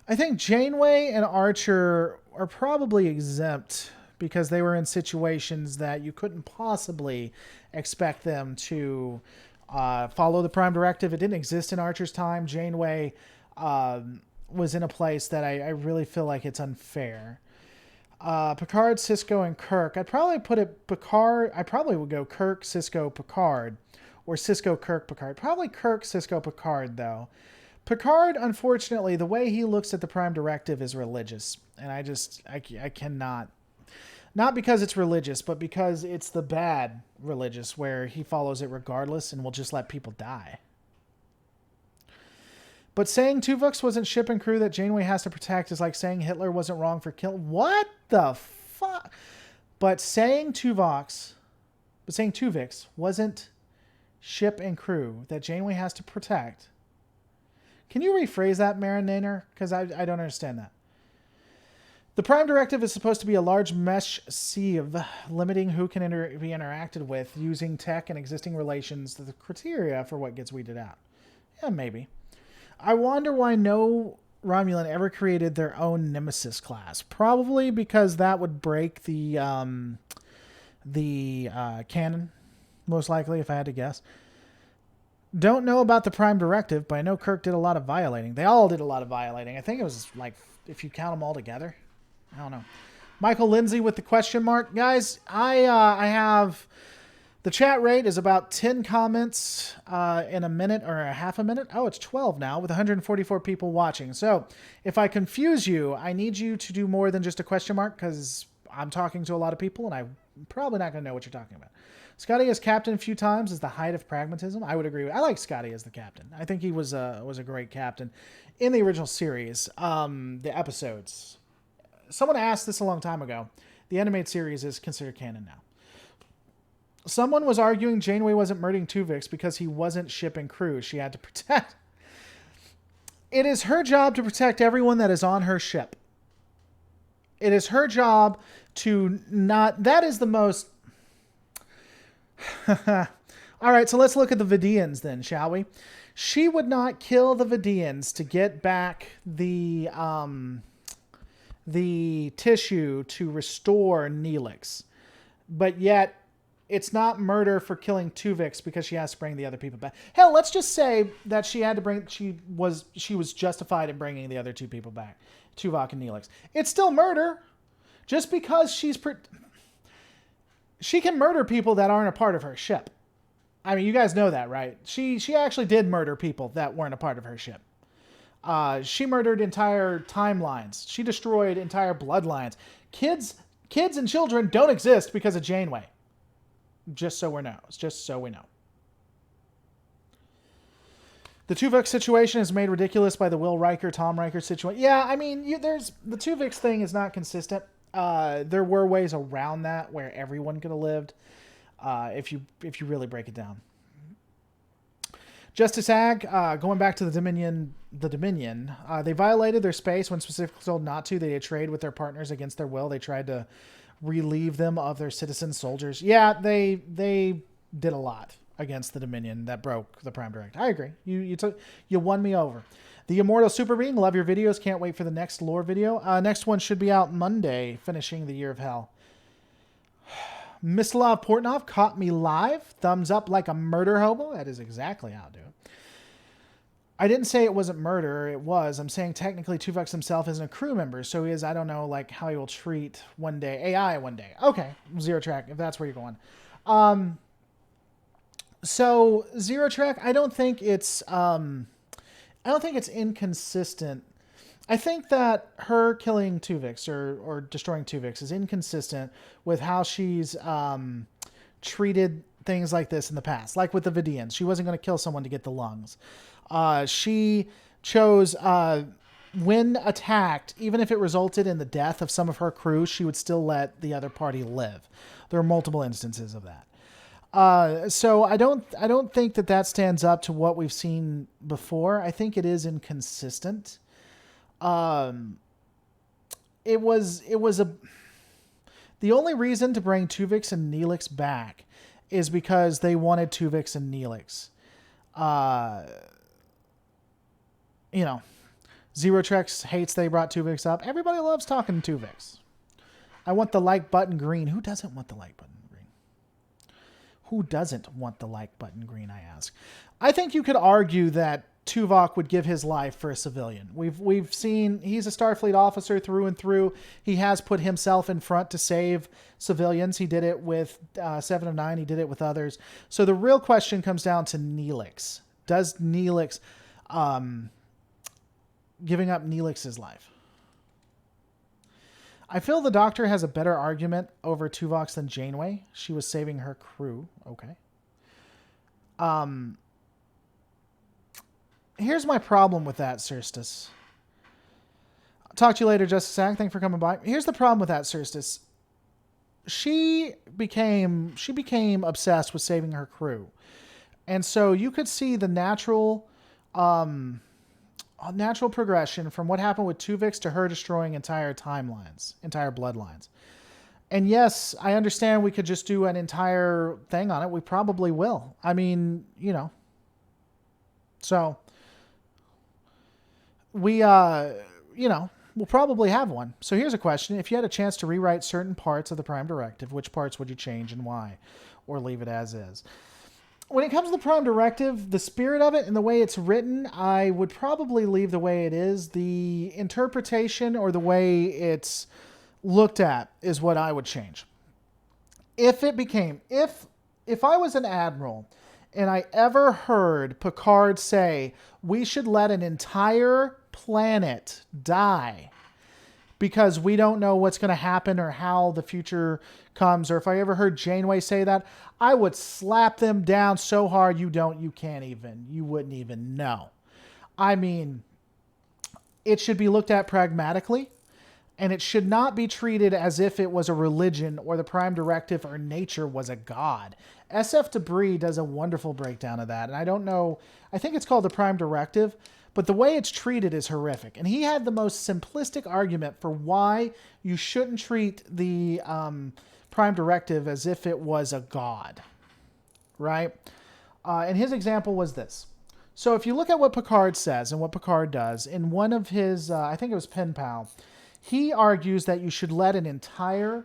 I think Janeway and Archer are probably exempt because they were in situations that you couldn't possibly expect them to follow the Prime Directive. It didn't exist in Archer's time. Janeway was in a place that I really feel like it's unfair. Picard, Sisko, and Kirk. I'd probably put it Picard. I probably would go Kirk, Sisko, Picard, or Sisko, Kirk, Picard. Probably Kirk, Sisko, Picard, though. Picard, unfortunately, the way he looks at the Prime Directive is religious. And I cannot. Not because it's religious, but because it's the bad religious, where he follows it regardless and will just let people die. But saying Tuvix wasn't ship and crew that Janeway has to protect is like saying Hitler wasn't wrong for killing... What the fuck? But saying Tuvix wasn't ship and crew that Janeway has to protect... Can you rephrase that, Marinator? Because I don't understand that. The Prime Directive is supposed to be a large mesh sieve, limiting who can be interacted with, using tech and existing relations to the criteria for what gets weeded out. Yeah, maybe. I wonder why no Romulan ever created their own Nemesis class. Probably because that would break the canon, most likely, if I had to guess. Don't know about the Prime Directive, but I know Kirk did a lot of violating. They all did a lot of violating. I think it was like, if you count them all together. I don't know. Michael Lindsay with the question mark. Guys, I have... The chat rate is about 10 comments in a minute or a half a minute. Oh, it's 12 now with 144 people watching. So if I confuse you, I need you to do more than just a question mark because I'm talking to a lot of people and I'm probably not going to know what you're talking about. Scotty as captain a few times is the height of pragmatism. I would agree with. I like Scotty as the captain. I think he was a great captain in the original series. The episodes. Someone asked this a long time ago. The animated series is considered canon now. Someone was arguing Janeway wasn't murdering Tuvix because he wasn't ship and crew. She had to protect. It is her job to protect everyone that is on her ship. It is her job to not... That is the most... All right, so let's look at the Vidians then, shall we? She would not kill the Vidians to get back the tissue to restore Neelix. But yet, it's not murder for killing Tuvix because she has to bring the other people back. Hell, let's just say that she was justified in bringing the other two people back, Tuvok and Neelix. It's still murder, just because she can murder people that aren't a part of her ship. I mean, you guys know that, right? She actually did murder people that weren't a part of her ship. She murdered entire timelines. She destroyed entire bloodlines. Kids and children don't exist because of Janeway. Just so we know. The Tuvix situation is made ridiculous by the Will Riker, Tom Riker situation. Yeah, I mean, the Tuvix thing is not consistent. There were ways around that where everyone could have lived, if you really break it down. Justice Ag, going back to the Dominion, they violated their space when specifically told not to. They did trade with their partners against their will. They tried to relieve them of their citizen soldiers. Yeah, they did a lot against the Dominion that broke the Prime Directive. I agree. You won me over. The Immortal Super Being, love your videos. Can't wait for the next lore video. Next one should be out Monday, finishing the Year of Hell. Mislav Portnov caught me live. Thumbs up like a murder hobo. That is exactly how I do it. I didn't say it wasn't murder. It was. I'm saying technically Tuvix himself isn't a crew member, so he is, I don't know, like how he will treat AI one day. Okay, Zero Track, if that's where you're going. So Zero Track, I don't think it's inconsistent. I think that her killing Tuvix or destroying Tuvix is inconsistent with how she's treated things like this in the past. Like with the Vidians. She wasn't going to kill someone to get the lungs. She chose, when attacked, even if it resulted in the death of some of her crew, she would still let the other party live. There are multiple instances of that. So I don't think that stands up to what we've seen before. I think it is inconsistent. The only reason to bring Tuvix and Neelix back is because they wanted Tuvix and Neelix. Uh, you know, Zero Trex hates they brought Tuvix up. Everybody loves talking Tuvix. I want the like button green. Who doesn't want the like button green? Who doesn't want the like button green, I ask? I think you could argue that Tuvok would give his life for a civilian. We've seen he's a Starfleet officer through and through. He has put himself in front to save civilians. He did it with 7 of 9. He did it with others. So the real question comes down to Neelix. Does Neelix, giving up Neelix's life? I feel the Doctor has a better argument over Tuvok than Janeway. She was saving her crew. Okay. Here's my problem with that, Sirstus. I'll talk to you later, Justice Sack. Thanks for coming by. Here's the problem with that, Sirstus. She became obsessed with saving her crew. And so you could see the natural progression from what happened with Tuvix to her destroying entire timelines, entire bloodlines. And yes, I understand we could just do an entire thing on it. We probably will. I mean, you know. So we, you know, we'll probably have one. So here's a question. If you had a chance to rewrite certain parts of the Prime Directive, which parts would you change and why? Or leave it as is? When it comes to the Prime Directive, the spirit of it and the way it's written, I would probably leave the way it is. The interpretation or the way it's looked at is what I would change. If I was an admiral and I ever heard Picard say, we should let an entire planet die because we don't know what's going to happen or how the future comes, or if I ever heard Janeway say that, I would slap them down so hard you wouldn't even know. I mean, it should be looked at pragmatically, and it should not be treated as if it was a religion or the Prime Directive or nature was a god. SF Debris does a wonderful breakdown of that, and I don't know, I think it's called the Prime Directive, but the way it's treated is horrific. And he had the most simplistic argument for why you shouldn't treat the Prime Directive as if it was a god, right? And his example was this. So if you look at what Picard says and what Picard does, in one of his, I think it was Pen Pal, he argues that you should let an entire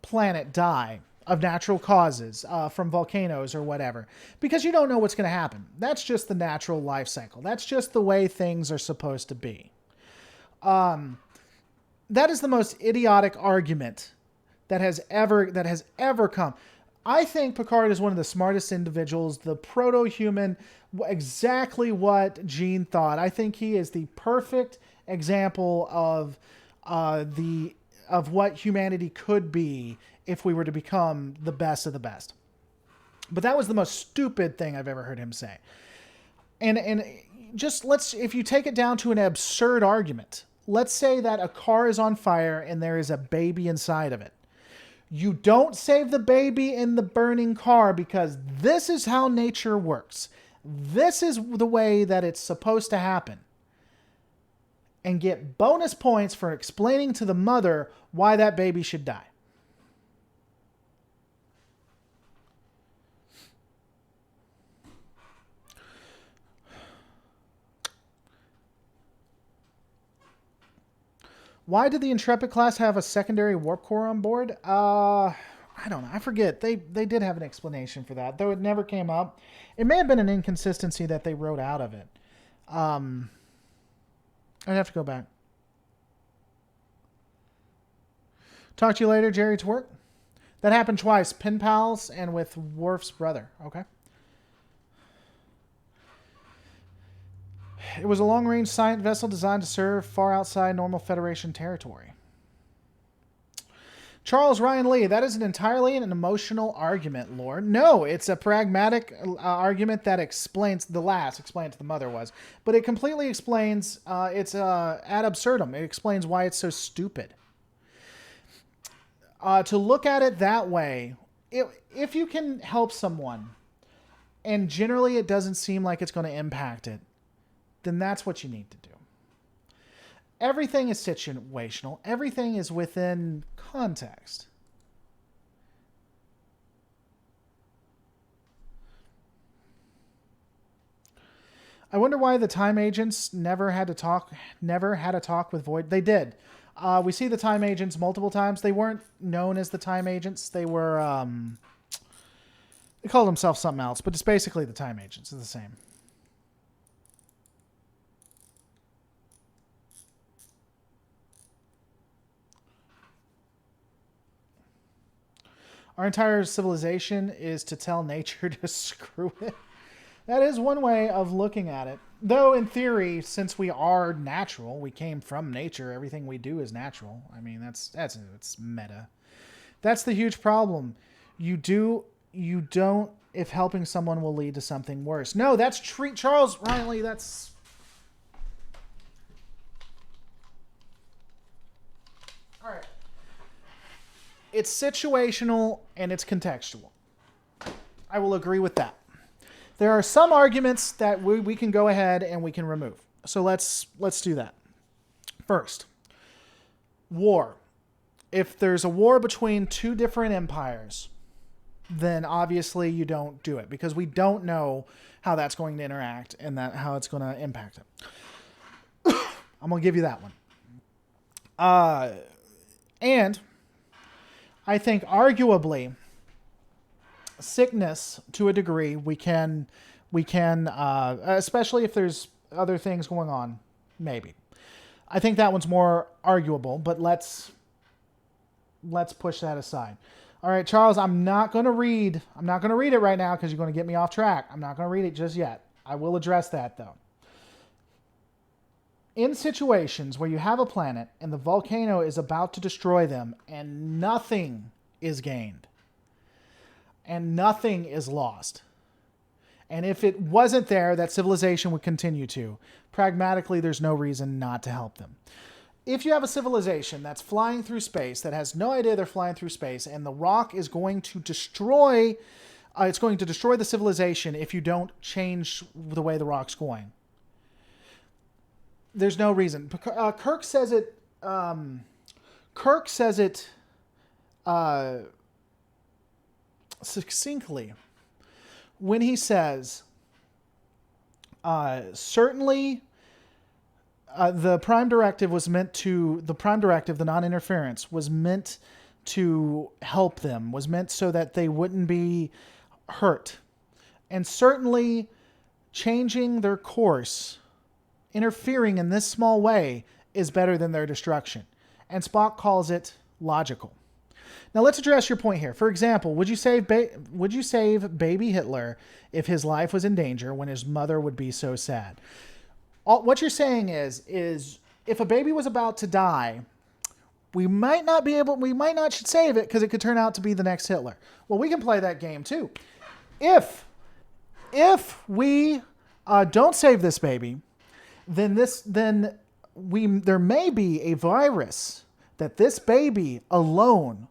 planet die of natural causes, from volcanoes or whatever, because you don't know what's going to happen. That's just the natural life cycle. That's just the way things are supposed to be. That is the most idiotic argument that has ever come. I think Picard is one of the smartest individuals, the proto-human, exactly what Gene thought. I think he is the perfect example of what humanity could be if we were to become the best of the best. But that was the most stupid thing I've ever heard him say. And just if you take it down to an absurd argument, let's say that a car is on fire and there is a baby inside of it. You don't save the baby in the burning car because this is how nature works. This is the way that it's supposed to happen. And get bonus points for explaining to the mother why that baby should die. Why did the Intrepid class have a secondary warp core on board? I don't know. I forget. They did have an explanation for that, though it never came up. It may have been an inconsistency that they wrote out of it. I'd have to go back. Talk to you later, Jerry, to work. That happened twice. Pen Pals and with Worf's brother. Okay. It was a long-range science vessel designed to serve far outside normal Federation territory. Charles Ryan Lee, that is entirely an emotional argument, Lord. No, it's a pragmatic argument that explains the last. Explain to the mother was. But it completely explains, it's ad absurdum. It explains why it's so stupid. To look at it that way, if you can help someone, and generally it doesn't seem like it's going to impact it, then that's what you need to do. Everything is situational. Everything is within context. I wonder why the time agents never had a talk with Void. They did. We see the time agents multiple times. They weren't known as the time agents. They were, they called themselves something else, but it's basically the time agents. It's the same. Our entire civilization is to tell nature to screw it. That is one way of looking at it. Though, in theory, since we are natural, we came from nature, everything we do is natural. I mean, it's meta. That's the huge problem. You don't, if helping someone will lead to something worse. No, that's Charles Riley, that's... All right. It's situational and it's contextual. I will agree with that. There are some arguments that we can go ahead and we can remove. So let's do that. First, war. If there's a war between two different empires, then obviously you don't do it because we don't know how that's going to interact and how it's going to impact it. I'm going to give you that one. And I think arguably sickness to a degree we can especially if there's other things going on, maybe. I think that one's more arguable, but let's push that aside. All right, Charles, I'm not going to read it right now because you're going to get me off track. I'm not going to read it just yet. I will address that though. In situations where you have a planet and the volcano is about to destroy them and nothing is gained and nothing is lost, and if it wasn't there, that civilization would continue to. Pragmatically, there's no reason not to help them. If you have a civilization that's flying through space, that has no idea they're flying through space, and the rock is going to destroy, the civilization if you don't change the way the rock's going. There's no reason. Kirk says it succinctly when he says, certainly the Prime Directive, the non-interference, was meant to help them, was meant so that they wouldn't be hurt. And certainly changing their course, interfering in this small way, is better than their destruction. And Spock calls it logical. Now let's address your point here. For example, would you save baby Hitler if his life was in danger when his mother would be so sad? What you're saying is if a baby was about to die, we might not should save it because it could turn out to be the next Hitler. Well, we can play that game too. If we don't save this baby, then there may be a virus that this baby alone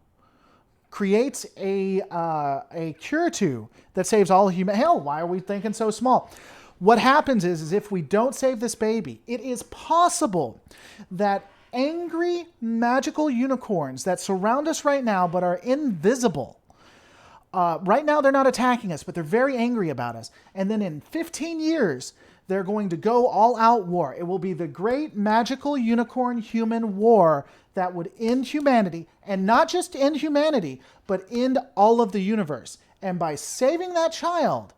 creates a cure to that saves all human. Hell, why are we thinking so small? What happens is if we don't save this baby, it is possible that angry magical unicorns that surround us right now but are invisible. Right now they're not attacking us, but they're very angry about us. And then in 15 years, they're going to go all-out war. It will be the great magical unicorn-human war that would end humanity, and not just end humanity, but end all of the universe. And by saving that child,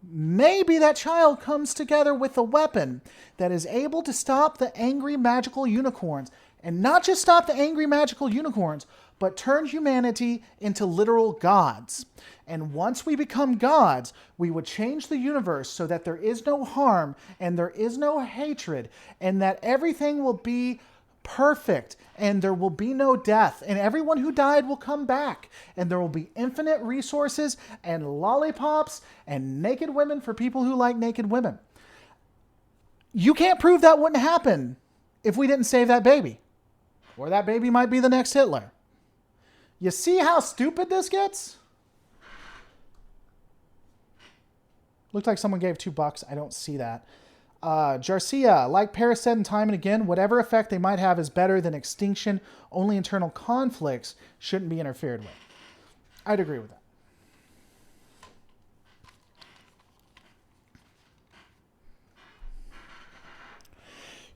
maybe that child comes together with a weapon that is able to stop the angry magical unicorns, and not just stop the angry magical unicorns, but turn humanity into literal gods. And once we become gods, we would change the universe so that there is no harm and there is no hatred, and that everything will be perfect and there will be no death, and everyone who died will come back, and there will be infinite resources and lollipops and naked women for people who like naked women. You can't prove that wouldn't happen if we didn't save that baby. Or that baby might be the next Hitler. You see how stupid this gets? Looked like someone gave $2. I don't see that. Jarcia, like Paris said time and again, whatever effect they might have is better than extinction. Only internal conflicts shouldn't be interfered with. I'd agree with that.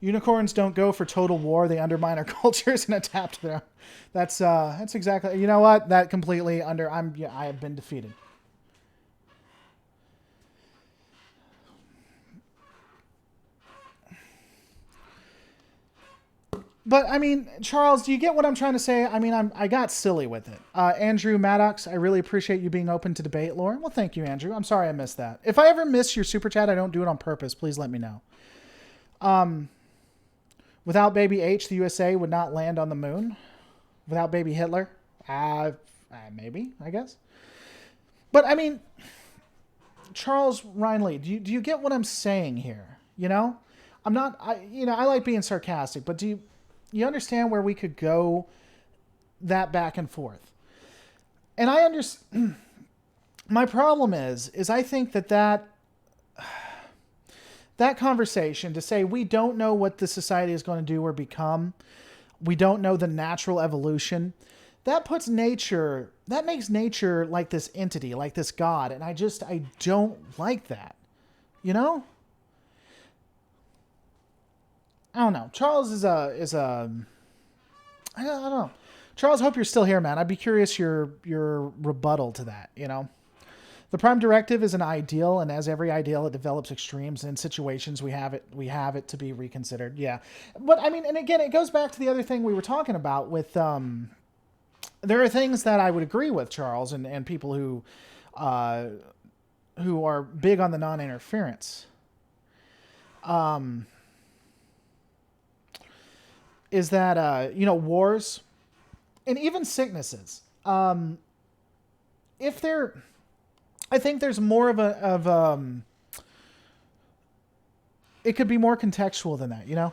Unicorns don't go for total war. They undermine our cultures and adapt their. That's exactly. You know what? That completely under. I have been defeated. But I mean, Charles, do you get what I'm trying to say? I mean, I got silly with it. Andrew Maddox, I really appreciate you being open to debate, Lauren. Well, thank you, Andrew. I'm sorry I missed that. If I ever miss your super chat, I don't do it on purpose. Please let me know. Without baby H, the USA would not land on the moon. Without baby Hitler, maybe, I guess. But I mean, Charles Rhineley, do you get what I'm saying here? You know, I like being sarcastic, but do you understand where we could go that back and forth? And I understand. My problem is I think that conversation to say we don't know what the society is going to do or become, we don't know the natural evolution, that makes nature like this entity, like this God, and I don't like that. You know? I don't know. Charles is a I don't know. Charles, hope you're still here, man. I'd be curious your rebuttal to that, you know? The Prime Directive is an ideal, and as every ideal, it develops extremes. And in situations, we have it to be reconsidered. Yeah. But I mean, and again, it goes back to the other thing we were talking about with, there are things that I would agree with, Charles, and people who are big on the non-interference. Is that, wars and even sicknesses. I think there's more of it could be more contextual than that, you know?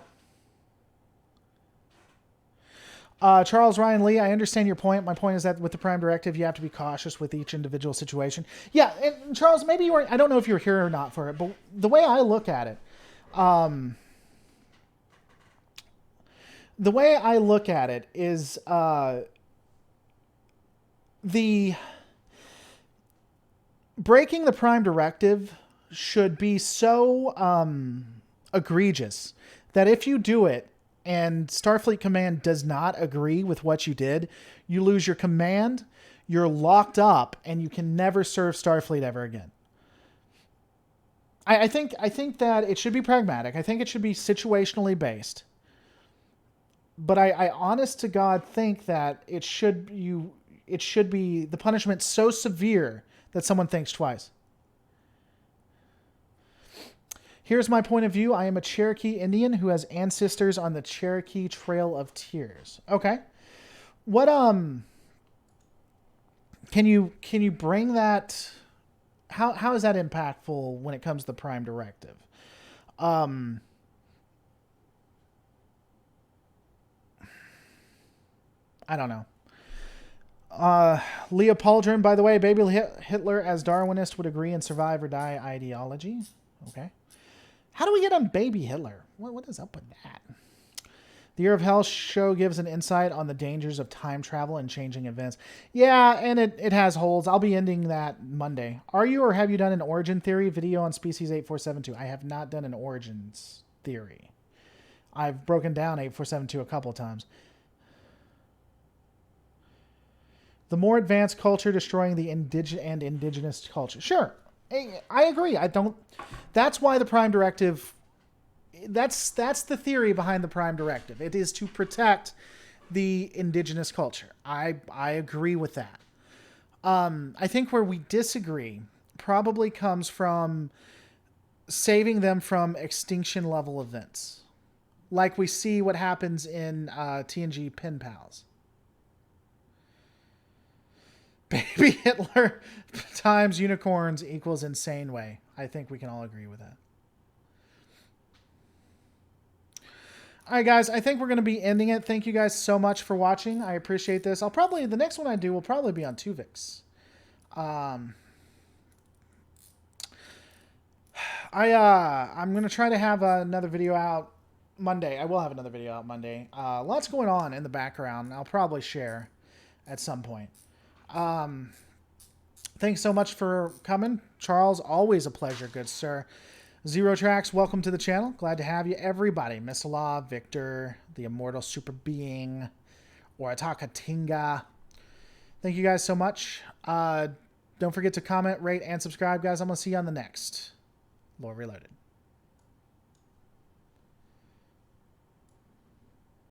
Charles Ryan Lee, I understand your point. My point is that with the Prime Directive, you have to be cautious with each individual situation. Yeah, and Charles, maybe you were, I don't know if you were here or not for it, but the way I look at it, is the breaking the Prime Directive should be so egregious that if you do it and Starfleet Command does not agree with what you did, you lose your command, you're locked up, and you can never serve Starfleet ever again. I think that it should be pragmatic. I think it should be situationally based. But I honest to God think that it should be the punishment so severe that someone thinks twice. Here's my point of view. I am a Cherokee Indian who has ancestors on the Cherokee Trail of Tears. Okay. What can you bring that, how is that impactful when it comes to the Prime Directive? I don't know. Leopoldrin, by the way, baby Hitler as Darwinist would agree in survive or die ideology. Okay. How do we get on baby Hitler? What is up with that? The Year of Hell show gives an insight on the dangers of time travel and changing events. Yeah, and it has holes. I'll be ending that Monday. Are you or have you done an origin theory video on Species 8472? I have not done an origins theory. I've broken down 8472 a couple of times. The more advanced culture destroying the indigenous culture. Sure. I agree. That's why the Prime Directive, that's the theory behind the Prime Directive. It is to protect the indigenous culture. I agree with that. I think where we disagree probably comes from saving them from extinction level events. Like we see what happens in TNG Pen Pals. Baby Hitler times unicorns equals insane way. I think we can all agree with that. All right, guys, I think we're going to be ending it. Thank you guys so much for watching. I appreciate this. The next one I do will probably be on Tuvix. I'm going to try to have another video out Monday. I will have another video out Monday. Lots going on in the background. I'll probably share at some point. Thanks so much for coming, Charles. Always a pleasure, good sir. Zero Tracks, welcome to the channel. Glad to have you, everybody. Missala, Victor, the Immortal Super Being, Orataka Tinga. Thank you guys so much. Don't forget to comment, rate, and subscribe, guys. I'm going to see you on the next Lore Reloaded.